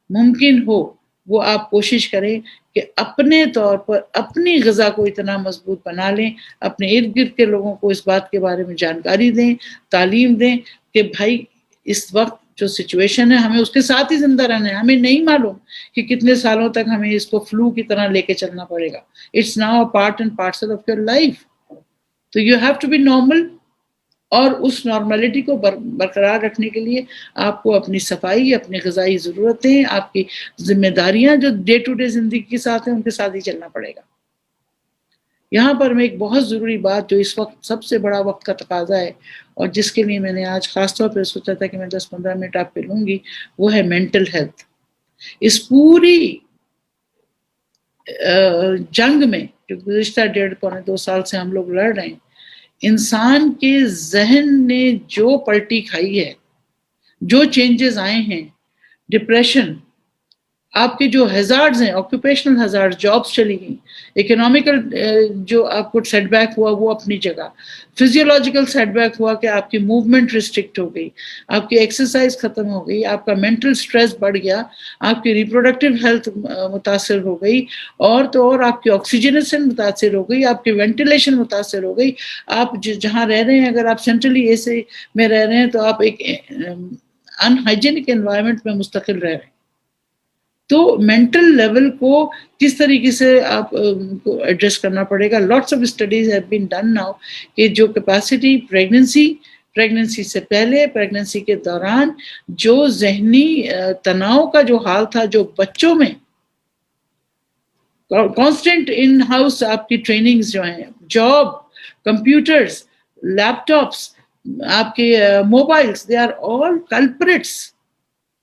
ممکن ہو وہ آپ کوشش کریں کہ اپنے طور پر اپنی غذا کو اتنا مضبوط بنا لیں، اپنے ارد گرد کے لوگوں کو اس بات کے بارے میں جانکاری دیں، تعلیم دیں کہ بھائی اس وقت جو سچویشن ہے ہمیں اس کے ساتھ ہی زندہ رہنا ہے، ہمیں نہیں معلوم کہ کتنے سالوں تک ہمیں اس کو فلو کی طرح لے کے چلنا پڑے گا. It's now a part and parcel of your life. تو you have to be normal, اور اس نارملٹی کو برقرار رکھنے کے لیے آپ کو اپنی صفائی، اپنی غذائی ضرورتیں، آپ کی ذمہ داریاں جو ڈے ٹو ڈے زندگی کے ساتھ ہیں ان کے ساتھ ہی چلنا پڑے گا. یہاں پر میں ایک بہت ضروری بات جو اس وقت سب سے بڑا وقت کا تقاضا ہے اور جس کے لیے میں نے آج خاص طور پہ سوچا تھا کہ میں 10-15 منٹ آپ پہ لوں گی، وہ ہے مینٹل ہیلتھ. اس پوری جنگ میں جو گزشتہ 1.5-2 سال سے ہم لوگ لڑ رہے ہیں، انسان کے ذہن نے جو پلٹی کھائی ہے، جو چینجز آئے ہیں، ڈپریشن، آپ کے جو ہیزارڈز ہیں، آکوپیشنل ہیزارڈ، جابس چلی گئیں، اکنامیکل جو آپ کو سیٹ بیک ہوا وہ اپنی جگہ، فزیولوجیکل سیٹ بیک ہوا کہ آپ کی موومنٹ ریسٹرکٹ ہو گئی، آپ کی ایکسرسائز ختم ہو گئی، آپ کا مینٹل سٹریس بڑھ گیا، آپ کی ریپروڈکٹیو ہیلتھ متاثر ہو گئی، اور تو اور آپ کی آکسیجنیشن متاثر ہو گئی، آپ کی وینٹیلیشن متاثر ہو گئی. آپ جہاں رہ رہے ہیں، اگر آپ سینٹرلی اے سی میں رہ رہے ہیں تو آپ ایک ان ہائیجینک انوائرمنٹ میں مستقل رہ رہے ہیں. تو مینٹل لیول کو کس طریقے سے آپ کو ایڈریس کرنا پڑے گا. Lots of studies have been done now کہ جو کیپیسٹی پریگننسی سے پہلے، پریگننسی کے دوران جو ذہنی تناؤ کا جو حال تھا، جو بچوں میں کانسٹنٹ ان ہاؤس آپ کی ٹریننگز جو ہیں، جاب، کمپیوٹرز، لیپ ٹاپس، آپ کے mobiles, they are all culprits.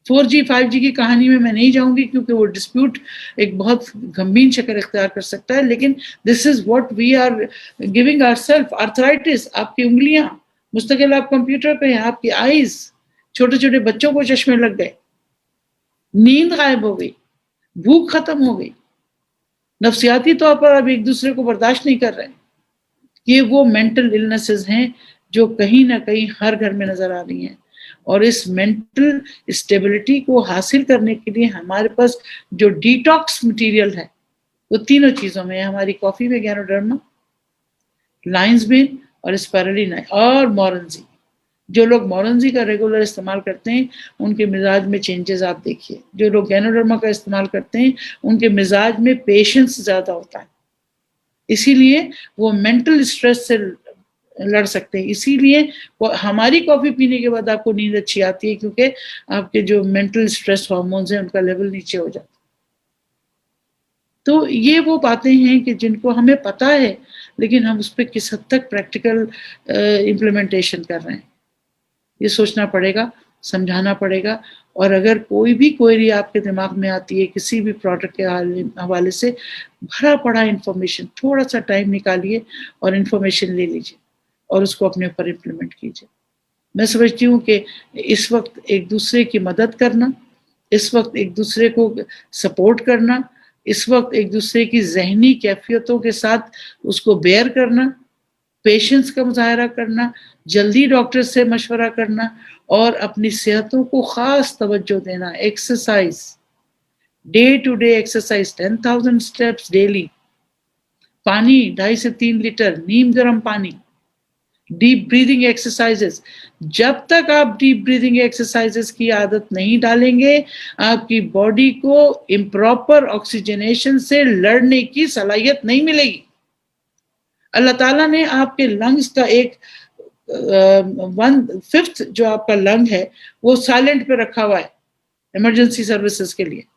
4G 5G کی کہانی میں نہیں جاؤں گی کیونکہ وہ ڈسپیوٹ ایک بہت گمبھیر شکل اختیار کر سکتا ہے، لیکن this is what we are giving ourself. Arthritis, آپ کی انگلیاں مستقل آپ کمپیوٹر پہ ہیں، آپ کی آئیز، چھوٹے چھوٹے بچوں کو چشمے لگ گئے، نیند غائب ہو گئی، بھوک ختم ہو گئی، نفسیاتی طور پر اب ایک دوسرے کو برداشت نہیں کر رہے. یہ وہ مینٹل النیسز ہیں جو کہیں نہ کہیں ہر گھر میں نظر آ رہی ہیں. اور اس مینٹل اسٹیبلٹی کو حاصل کرنے کے لیے ہمارے پاس جو ڈیٹاکس مٹیریل ہے وہ تینوں چیزوں میں ہے. ہماری کافی میں گینوڈرما، لائنز بین اور اسپیرولina اور مورنزی. جو لوگ مورنزی کا ریگولر استعمال کرتے ہیں ان کے مزاج میں چینجز آپ دیکھیے. جو لوگ گینوڈرما کا استعمال کرتے ہیں ان کے مزاج میں پیشنس زیادہ ہوتا ہے، اسی لیے وہ مینٹل اسٹریس سے لڑ سکتے ہیں. اسی لیے ہماری کافی پینے کے بعد آپ کو نیند اچھی آتی ہے کیونکہ آپ کے جو مینٹل اسٹریس ہارمونز ہیں ان کا لیول نیچے ہو جاتا ہے. تو یہ وہ باتیں ہیں کہ جن کو ہمیں پتہ ہے لیکن ہم اس پہ کس حد تک پریکٹیکل امپلیمنٹیشن کر رہے ہیں یہ سوچنا پڑے گا، سمجھانا پڑے گا. اور اگر کوئی بھی کوئری آپ کے دماغ میں آتی ہے کسی بھی پروڈکٹ کے حوالے سے، بھرا پڑا انفارمیشن، تھوڑا سا ٹائم نکالیے اور انفارمیشن لے لیجیے اور اس کو اپنے اوپر امپلیمنٹ کیجیے. میں سمجھتی ہوں کہ اس وقت ایک دوسرے کی مدد کرنا، اس وقت ایک دوسرے کو سپورٹ کرنا، اس وقت ایک دوسرے کی ذہنی کیفیتوں کے ساتھ اس کو بیئر کرنا، پیشنس کا مظاہرہ کرنا، جلدی ڈاکٹر سے مشورہ کرنا اور اپنی صحتوں کو خاص توجہ دینا. Exercise, day to day exercise, 10,000 steps daily, پانی 2.5 سے 3 لیٹر، نیم گرم پانی، ڈیپ بریدنگ ایکسرسائزز. جب تک آپ ڈیپ بریدنگ ایکسرسائزز کی عادت نہیں ڈالیں گے آپ کی باڈی کو امپراپر آکسیجنیشن سے لڑنے کی صلاحیت نہیں ملے گی. اللہ تعالیٰ نے آپ کے لنگز کا ایک 1/5 جو آپ کا لنگ ہے وہ سائلنٹ پہ رکھا ہوا ہے ایمرجنسی سروسز کے لیے.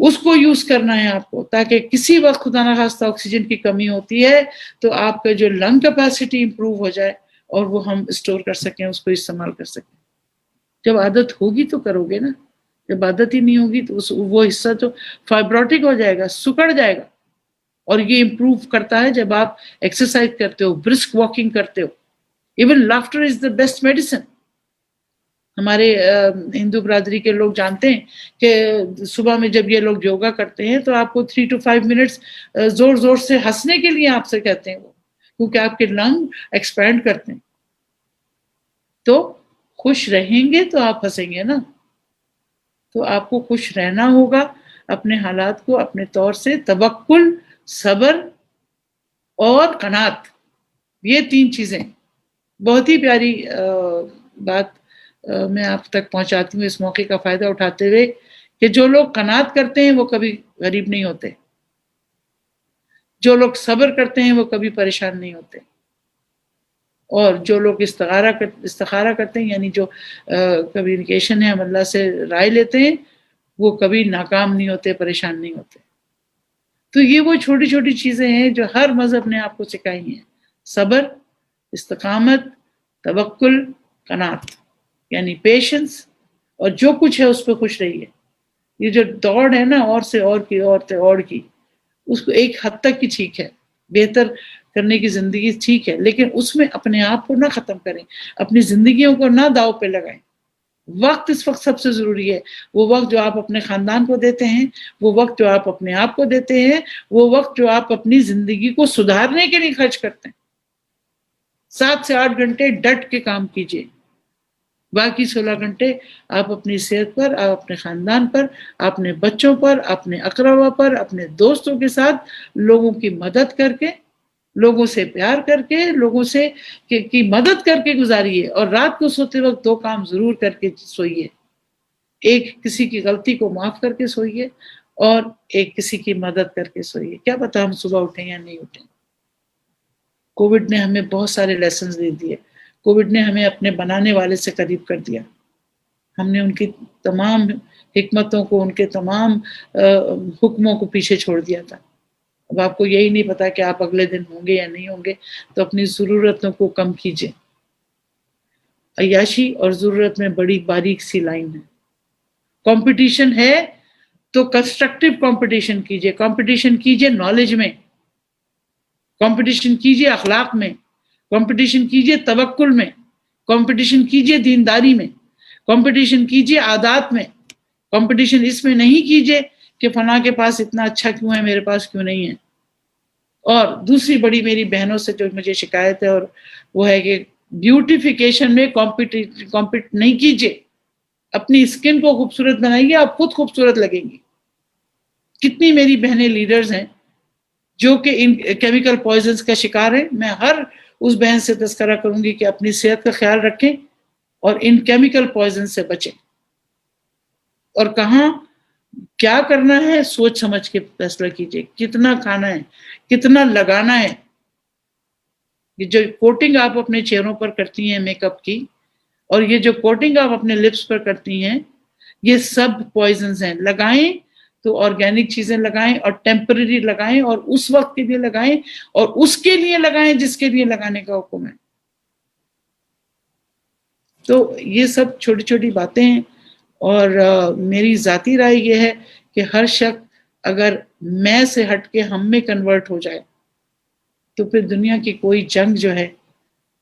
اس کو یوز کرنا ہے آپ کو تاکہ کسی وقت خدا نخواستہ آکسیجن کی کمی ہوتی ہے تو آپ کا جو لنگ کیپیسٹی امپروو ہو جائے اور وہ ہم اسٹور کر سکیں، اس کو استعمال کر سکیں. جب عادت ہوگی تو کرو گے نا، جب عادت ہی نہیں ہوگی تو وہ حصہ تو فائبروٹک ہو جائے گا، سکڑ جائے گا. اور یہ امپروو کرتا ہے جب آپ ایکسرسائز کرتے ہو، برسک واکنگ کرتے ہو. Even laughter is the best medicine. ہمارے ہندو برادری کے لوگ جانتے ہیں کہ صبح میں جب یہ لوگ یوگا کرتے ہیں تو آپ کو 3 to 5 منٹس زور زور سے ہنسنے کے لیے آپ سے کہتے ہیں وہ، کیونکہ آپ کے لنگ ایکسپینڈ کرتے ہیں. تو خوش رہیں گے تو آپ ہنسیں گے نا. تو آپ کو خوش رہنا ہوگا اپنے حالات کو اپنے طور سے. توکل، صبر اور قناعت، یہ 3 چیزیں. بہت ہی پیاری بات میں آپ تک پہنچاتی ہوں اس موقع کا فائدہ اٹھاتے ہوئے کہ جو لوگ قناعت کرتے ہیں وہ کبھی غریب نہیں ہوتے، جو لوگ صبر کرتے ہیں وہ کبھی پریشان نہیں ہوتے، اور جو لوگ استخارہ کرتے ہیں یعنی جو کمیونیکیشن ہے ہم اللہ سے رائے لیتے ہیں وہ کبھی ناکام نہیں ہوتے، پریشان نہیں ہوتے. تو یہ وہ چھوٹی چھوٹی چیزیں ہیں جو ہر مذہب نے آپ کو سکھائی ہیں. صبر، استقامت، توکل، قناعت، یعنی پیشنس، اور جو کچھ ہے اس پہ خوش رہیے. یہ جو دوڑ ہے نا اور سے اور کی اس کو ایک حد تک کی ٹھیک ہے، بہتر کرنے کی زندگی ٹھیک ہے، لیکن اس میں اپنے آپ کو نہ ختم کریں، اپنی زندگیوں کو نہ داؤ پہ لگائیں. وقت اس وقت سب سے ضروری ہے. وہ وقت جو آپ اپنے خاندان کو دیتے ہیں، وہ وقت جو آپ اپنے آپ کو دیتے ہیں، وہ وقت جو آپ اپنی زندگی کو سدھارنے کے لیے خرچ کرتے ہیں. 7 سے 8 گھنٹے ڈٹ کے کام کیجیے، باقی 16 گھنٹے آپ اپنی صحت پر، آپ اپنے خاندان پر، اپنے بچوں پر، اپنے اقربا پر، اپنے دوستوں کے ساتھ لوگوں کی مدد کر کے، لوگوں سے پیار کر کے، لوگوں سے کی مدد کر کے گزاریے. اور رات کو سوتے وقت 2 کام ضرور کر کے سوئیے. ایک کسی کی غلطی کو معاف کر کے سوئیے، اور ایک کسی کی مدد کر کے سوئیے. کیا پتا ہم صبح اٹھیں یا نہیں اٹھیں. کووڈ نے ہمیں بہت سارے لیسنز دے دیے. کووڈ نے ہمیں اپنے بنانے والے سے قریب کر دیا. ہم نے ان کی تمام حکمتوں کو، ان کے تمام حکموں کو پیچھے چھوڑ دیا تھا. اب آپ کو یہی نہیں پتا کہ آپ اگلے دن ہوں گے یا نہیں ہوں گے، تو اپنی ضرورتوں کو کم کیجیے. عیاشی اور ضرورت میں بڑی باریک سی لائن ہے. کمپٹیشن ہے تو کنسٹرکٹیو کمپٹیشن کیجیے. کمپٹیشن کیجیے نالج میں، کمپٹیشن کیجیے اخلاق میں، کمپٹیشن کیجیے توکل میں، کمپٹیشن کیجیے دینداری میں، کمپٹیشن کیجیے عادات میں. کمپٹیشن اس میں نہیں کیجیے کہ فلاں کے پاس اتنا اچھا کیوں ہے، میرے پاس کیوں نہیں ہے. اور دوسری بڑی میری بہنوں سے جو مجھے شکایت ہے اور وہ ہے کہ بیوٹیفیکیشن میں کمپیٹ نہیں کیجیے. اپنی اسکن کو خوبصورت بنائیے، آپ خود خوبصورت لگیں گی. کتنی میری بہنیں لیڈرز ہیں جو کہ ان کیمیکل پوائزنز کا شکار ہیں. میں ہر اس بہن سے تذکرہ کروں گی کہ اپنی صحت کا خیال رکھیں اور ان کیمیکل پوائزن سے بچیں. اور کہاں کیا کرنا ہے سوچ سمجھ کے فیصلہ کیجیے. کتنا کھانا ہے، کتنا لگانا ہے. یہ جو کوٹنگ آپ اپنے چہروں پر کرتی ہیں میک اپ کی، اور یہ جو کوٹنگ آپ اپنے لپس پر کرتی ہیں، یہ سب پوائزنز ہیں. لگائیں تو آرگینک چیزیں لگائیں، اور ٹیمپرری لگائیں، اور اس وقت کے لیے لگائیں، اور اس کے لیے لگائیں جس کے لیے لگانے کا حکم ہے. تو یہ سب چھوٹی چھوٹی باتیں ہیں. اور میری ذاتی رائے یہ ہے کہ ہر شخص اگر میں سے ہٹ کے ہم میں کنورٹ ہو جائے تو پھر دنیا کی کوئی جنگ جو ہے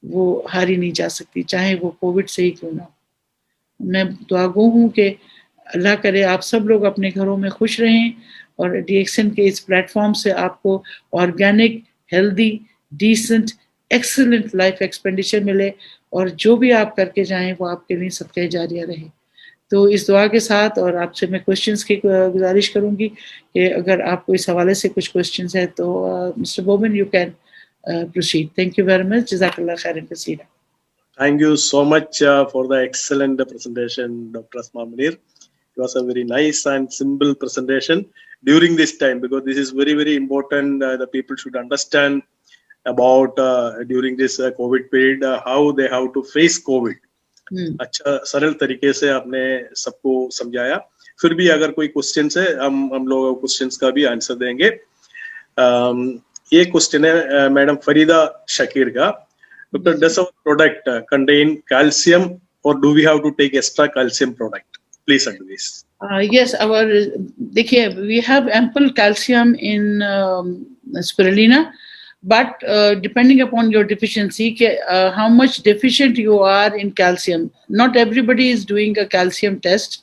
وہ ہاری نہیں جا سکتی، چاہے وہ کووڈ سے ہی کیوں نہ ہو. میں دعا گو ہوں کہ اللہ کرے آپ سب لوگ اپنے گھروں میں خوش رہیں، اور ڈی ایکسن کے اس پلیٹ فارم سے آپ کو organic, healthy, decent, excellent life expenditure ملے، اور جو بھی آپ کر کے جائیں وہ آپ کے لیے صدقہ جاریہ رہے. تو اس دعا کے ساتھ، اور آپ سے میں کوشچنس کی گزارش کروں گی کہ اگر آپ کو اس حوالے سے کچھ کوشچنس ہیں تو mister Bowman you can proceed. Thank you very much. Jazakallah khairan kaseera. Thank you so much for the excellent presentation, Dr. Asma Munir. It was a very nice and simple presentation during this time, because this is very, very important. The people should understand about during this COVID period how they have to face COVID. اچھا سرل طریقے سے آپ نے سب کو سمجھایا. پھر بھی اگر کوئی کوشچنس ہے ہم لوگ کوشچنس کا بھی آنسر دیں گے. یہ کوشچن ہے میڈم فریدہ شکیر کا. Doctor does our product contain calcium or do we have to take extra calcium product? Please advise. Yes, دیکھیے we have ample calcium in spirulina, but depending upon your deficiency, how much deficient you are in calcium. Not everybody is doing a calcium test.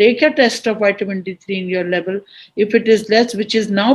take a test of vitamin D3 in your level. If it is less, which is now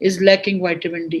is lacking vitamin D.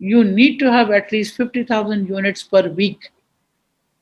you need to have at least 50,000 units per week.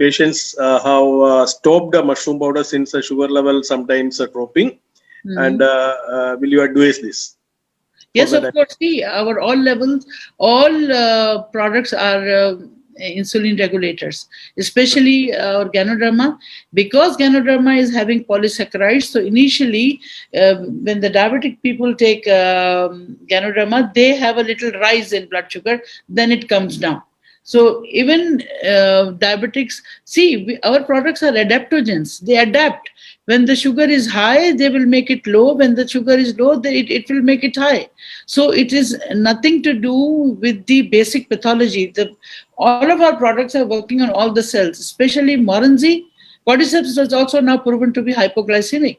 Patients have stopped the mushroom powder since the sugar level sometimes dropping, and will you advise this? Yes, of course. See, our all levels, all products are insulin regulators, especially Ganoderma, because Ganoderma is having polysaccharides. So initially, when the diabetic people take Ganoderma, they have a little rise in blood sugar, then it comes down. So even diabetics, see, our products are adaptogens. They adapt. When the sugar is high, they will make it low. When the sugar is low, it will make it high. So it is nothing to do with the basic pathology. All of our products are working on all the cells, especially Morenzi. Cordyceps is also now proven to be hypoglycemic.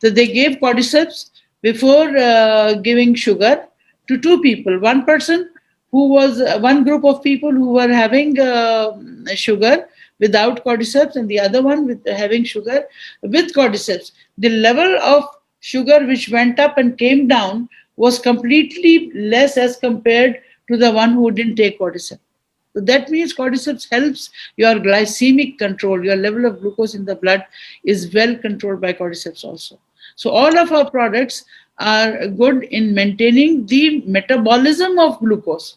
So they gave Cordyceps before giving sugar to two people. One person who was one group of people who were having sugar without Cordyceps, and the other one with having sugar with Cordyceps. The level of sugar which went up and came down was completely less as compared to the one who didn't take Cordyceps. So that means Cordyceps helps your glycemic control. Your level of glucose in the blood is well controlled by Cordyceps also. So all of our products are good in maintaining the metabolism of glucose.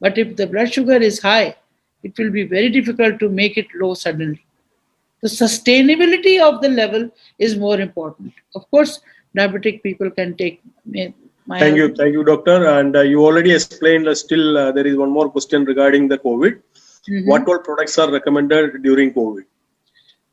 But if the blood sugar is high, it will be very difficult to make it low suddenly. The sustainability of the level is more important. Of course, diabetic people can take. Thank you, doctor. And you already explained. Still, there is one more question regarding the COVID. What all products are recommended during COVID?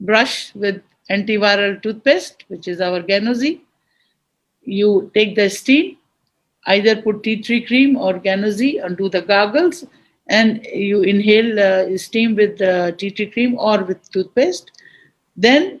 brush with antiviral toothpaste, which is our Ganozi. You take the steam, either put tea tree cream or Ganozi and do the gargles, and you inhale steam with tea tree cream or with toothpaste. Then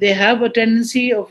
they have a tendency of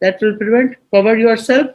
That will prevent. Cover yourself.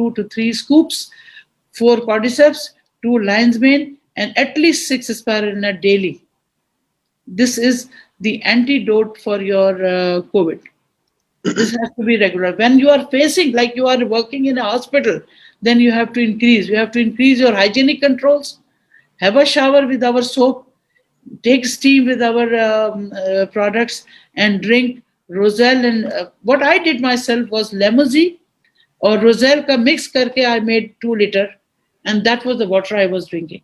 2 to 3 scoops, 4 Cordyceps, 2 lion's mane, and at least 6 spirulina daily. This is the antidote for your COVID. This has to be regular. When you are facing, like you are working in a hospital, then you have to increase. You have to increase your hygienic controls. Have a shower with our soap. Take steam with our products and drink Roselle. And what I did myself was Lemon or Roselle ka mix karke I made 2 liter, and that was the water I was drinking,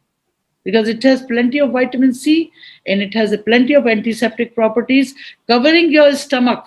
because it has plenty of vitamin C and it has a plenty of antiseptic properties, covering your stomach.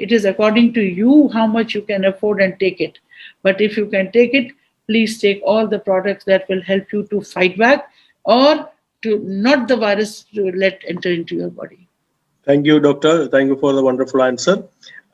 It is according to you how much you can afford and take it. But if you can take it, please take all the products that will help you to fight back or to not the virus to let enter into your body. Thank you, doctor. Thank you for the wonderful answer.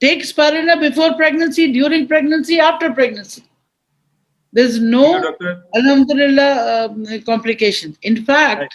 take spirulina before pregnancy, during pregnancy, after pregnancy. There is no, alhamdulillah, complication. In fact,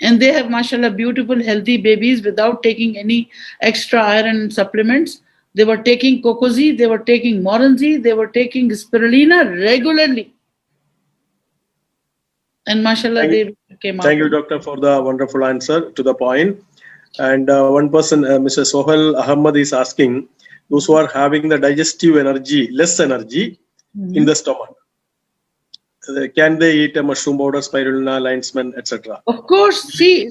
and they have mashallah beautiful healthy babies without taking any extra iron supplements. They were taking Cocozi, they were taking Morenzi, they were taking spirulina regularly. And mashallah, they came out. Thank you, doctor, for the wonderful answer to the point. And one person, Mr. Sohail Ahmad, is asking, those who are having the digestive energy, less energy in the stomach, can they eat a mushroom powder, spirulina, lion's mane, etc.? Of course. See,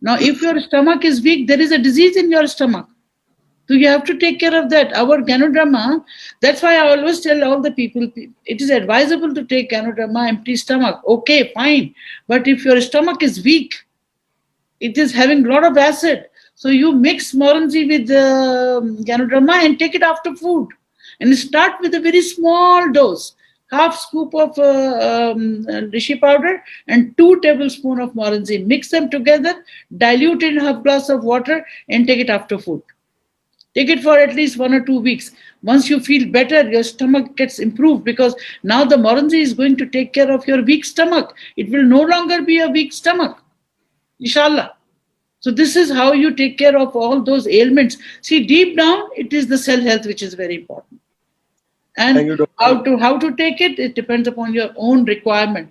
Now, if your stomach is weak, there is a disease in your stomach. So you have to take care of that. Our Ganoderma, that's why I always tell all the people, it is advisable to take Ganoderma empty stomach. Okay, fine. But if your stomach is weak, it is having a lot of acid. So you mix Morenzi with Ganoderma and take it after food. And start with a very small dose. Half scoop of Rishi powder and 2 tablespoons of Morenzi. Mix them together, dilute in half glass of water and take it after food. Take it for at least 1 or 2 weeks. Once you feel better, your stomach gets improved, because now the Morenzi is going to take care of your weak stomach. It will no longer be a weak stomach, inshallah. So this is how you take care of all those ailments. See, deep down, it is the cell health which is very important. And how to take it, it depends upon your own requirement.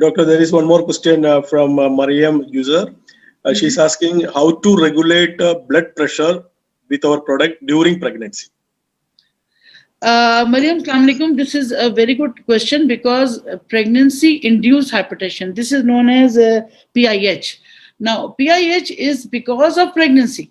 Doctor, there is one more question from Mariam user. She's asking how to regulate blood pressure with our product during pregnancy. Mariam, Assalamu alaikum. This is a very good question, because pregnancy-induced hypertension, this is known as PIH. Now, PIH is because of pregnancy.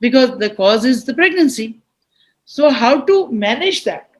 because the cause is the pregnancy. So how to manage that?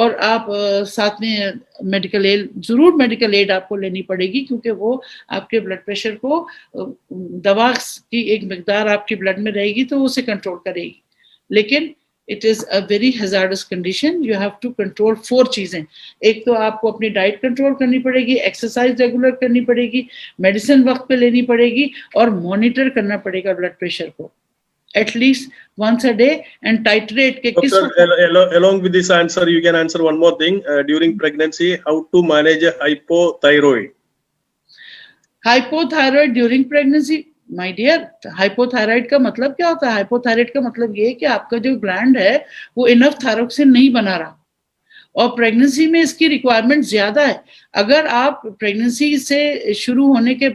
اور آپ ساتھ میں medical add ضرور medical add آپ کو لینی پڑے گی کیونکہ وہ آپ کے بلڈ پریشر کو دوا کی ایک مقدار آپ کی بلڈ میں رہے گی تو اسے کنٹرول کرے گی. لیکن it is a very hazardous condition. You have to control 4 چیزیں. ایک تو آپ کو اپنی ڈائٹ کنٹرول کرنی پڑے گی, ایکسرسائز ریگولر کرنی پڑے گی, میڈیسن وقت پہ لینی پڑے گی اور مانیٹر کرنا پڑے گا بلڈ پریشر کو at least once a day and titrate کہ کس Doctor, along with this answer, you can answer one more thing. During pregnancy, how to manage a hypothyroid? Hypothyroid during pregnancy, my dear, hypothyroid کا مطلب کیا ہوتا ہے؟ hypothyroid کا مطلب یہ کہ آپ کا جو گلینڈ ہے وہ enough thyroxine نہیں بنا رہا اور پریگننسی میں اس کی ریکوائرمنٹ زیادہ ہے. اگر آپ پریگننسی سے شروع ہونے کے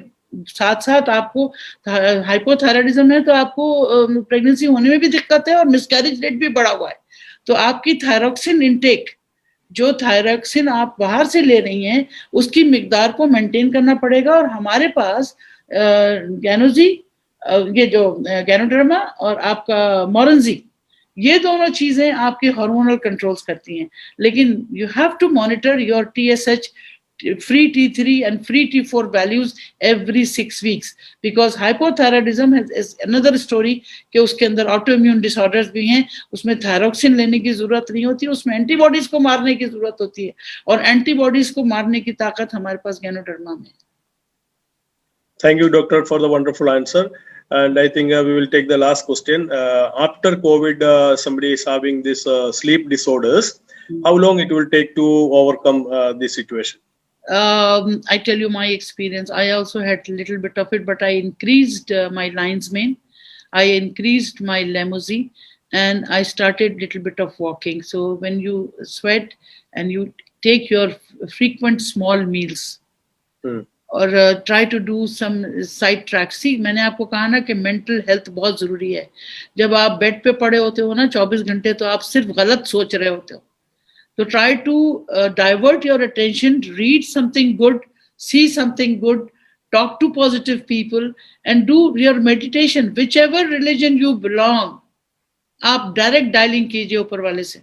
ساتھ ساتھ آپ کو ہائپوتھائرائڈزم ہے تو آپ کو پریگننسی ہونے میں بھی دقت ہے اور مسکیریج ریٹ بھی بڑا ہوا ہے. تو آپ کی تھائروکسن انٹیک, جو تھائروکسن آپ باہر سے لے رہی ہیں اس کی مقدار کو مینٹین کرنا پڑے گا. اور ہمارے پاس گینوزی, یہ جو گینوڈرما اور آپ کا مورنزی, یہ دونوں چیزیں آپ کے ہارمونل کنٹرولز کرتی ہیں. لیکن you have to monitor your TSH, free T3 and free T4 values every 6 weeks because hypothyroidism is another story کہ اس کے اندر آٹو امیون ڈس آرڈرز بھی ہیں. اس میں تھائروکسن لینے کی ضرورت نہیں ہوتی, اس میں اینٹی باڈیز کو مارنے کی ضرورت ہوتی ہے اور اینٹی باڈیز کو مارنے کی طاقت ہمارے پاس گینوڈرما میں. Thank you, doctor, for the wonderful answer. And I think we will take the last question. After COVID, somebody is having this sleep disorders. How long it will take to overcome this situation? I tell you my experience. I also had a little bit of it, but I increased my lion's mane. I increased my Lemosy, and I started little bit of walking. So when you sweat and you take your frequent small meals, اور try to do some side tracks. میں نے آپ کو کہا نا کہ mental health بہت ضروری ہے. جب آپ بیڈ پہ پڑے ہوتے ہو نا 24 گھنٹے تو آپ صرف غلط سوچ رہے ہوتے ہو. تو try to divert your attention, read something good, see something good, talk to positive people and do your meditation whichever religion you belong. آپ ڈائریکٹ ڈائلنگ کیجیے اوپر والے سے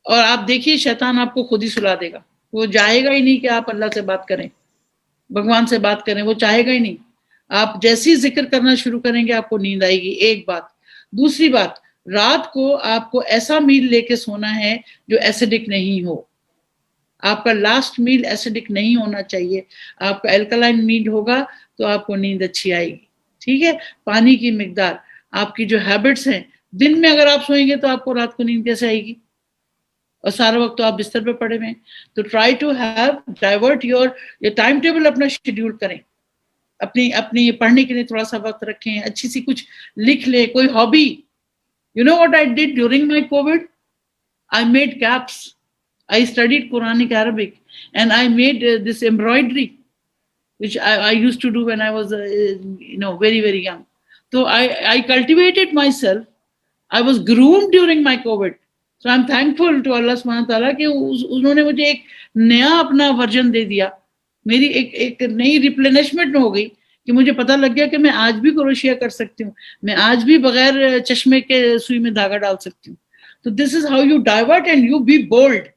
اور آپ دیکھیے شیطان آپ کو خود ہی سلا دے گا. وہ جائے گا ہی نہیں کہ آپ اللہ سے بات کریں, بھگوان سے بات کریں, وہ چاہے گا ہی نہیں. آپ جیسی ذکر کرنا شروع کریں گے آپ کو نیند آئے گی. ایک بات. دوسری بات, رات کو آپ کو ایسا میل لے کے سونا ہے جو ایسیڈک نہیں ہو. آپ کا لاسٹ میل ایسیڈک نہیں ہونا چاہیے. آپ کا الکلائن میل ہوگا تو آپ کو نیند اچھی آئے گی. ٹھیک ہے. پانی کی مقدار, آپ کی جو ہیبٹس ہیں, دن میں اگر آپ سوئیں گے تو آپ کو رات کو نیند کیسے آئے گی اور سارا وقت تو آپ بستر پہ پڑے ہوئے. تو try to have divert your time table, اپنا شیڈیول کریں, اپنی پڑھنے کے لیے تھوڑا سا وقت رکھیں, اچھی سی کچھ لکھ لیں, کوئی hobby. You know what I did during my Covid? I made caps. I studied Quranic Arabic and I made this embroidery which I used to do when I was very very young. So I cultivated myself. I was groomed during my COVID. So I'm thankful to Allah subhanahu wa ta'ala کہ انہوں نے مجھے ایک نیا اپنا version دے دیا. میری ایک نئی ریپلینشمنٹ ہو گئی کہ مجھے پتہ لگ گیا کہ میں آج بھی کروشیا کر سکتی ہوں, میں آج بھی بغیر چشمے کے سوئی میں دھاگا ڈال سکتی ہوں. تو this is how you divert and you be bold,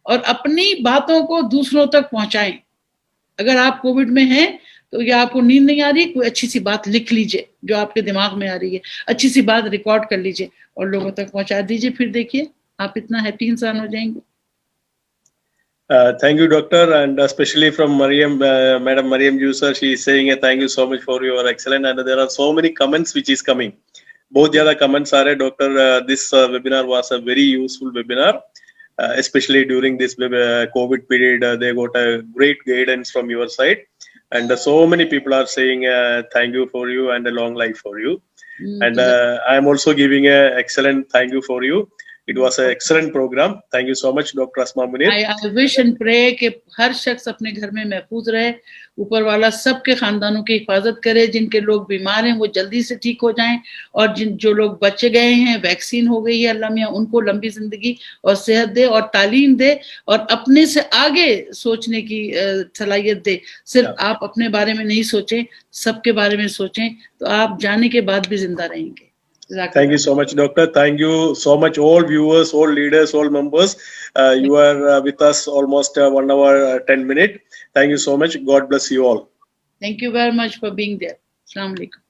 اور اپنی باتوں کو دوسروں تک پہنچائیں. اگر آپ کووڈ میں ہیں تو یا آپ کو نیند نہیں آ رہی, کوئی اچھی سی بات لکھ لیجئے جو آپ کے دماغ میں آ رہی ہے, اچھی سی بات ریکارڈ کر لیجئے اور لوگوں تک پہنچا دیجئے. پھر دیکھیے آپ اتنا ہیپی انسان ہو جائیں گے. Thank you, doctor, and especially from Madam Mariam Juicer, she is saying thank you so much for your excellent, and there are so many comments which is coming. بہت زیادہ comments آ رہے. Doctor, this webinar was a very useful webinar. Especially during this COVID period, they got a great guidance from your side, and so many people are saying thank you for you and a long life for you. And I am also giving a excellent thank you for you. It was an excellent program. Thank you so much, Dr. Asma Munir. I wish and pray کہ ہر شخص اپنے گھر میں محفوظ رہے, اوپر والا سب کے خاندانوں کی حفاظت کرے, جن کے لوگ بیمار ہیں وہ جلدی سے ٹھیک ہو جائیں, اور جو لوگ بچے گئے ہیں, ویکسین ہو گئی ہے, اللہ میاں ان کو لمبی زندگی اور صحت دے اور تعلیم دے, اور اپنے سے آگے سوچنے کی صلاحیت دے. صرف آپ اپنے بارے میں نہیں سوچیں, سب کے بارے میں سوچیں, تو آپ جانے کے بعد بھی زندہ رہیں گے. Thank you so much, Doctor. Thank you so much, all viewers, all leaders, all members. You are with us almost 1 hour, 10 minutes. Thank you so much. God bless you all. Thank you very much for being there. Assalamu alaikum.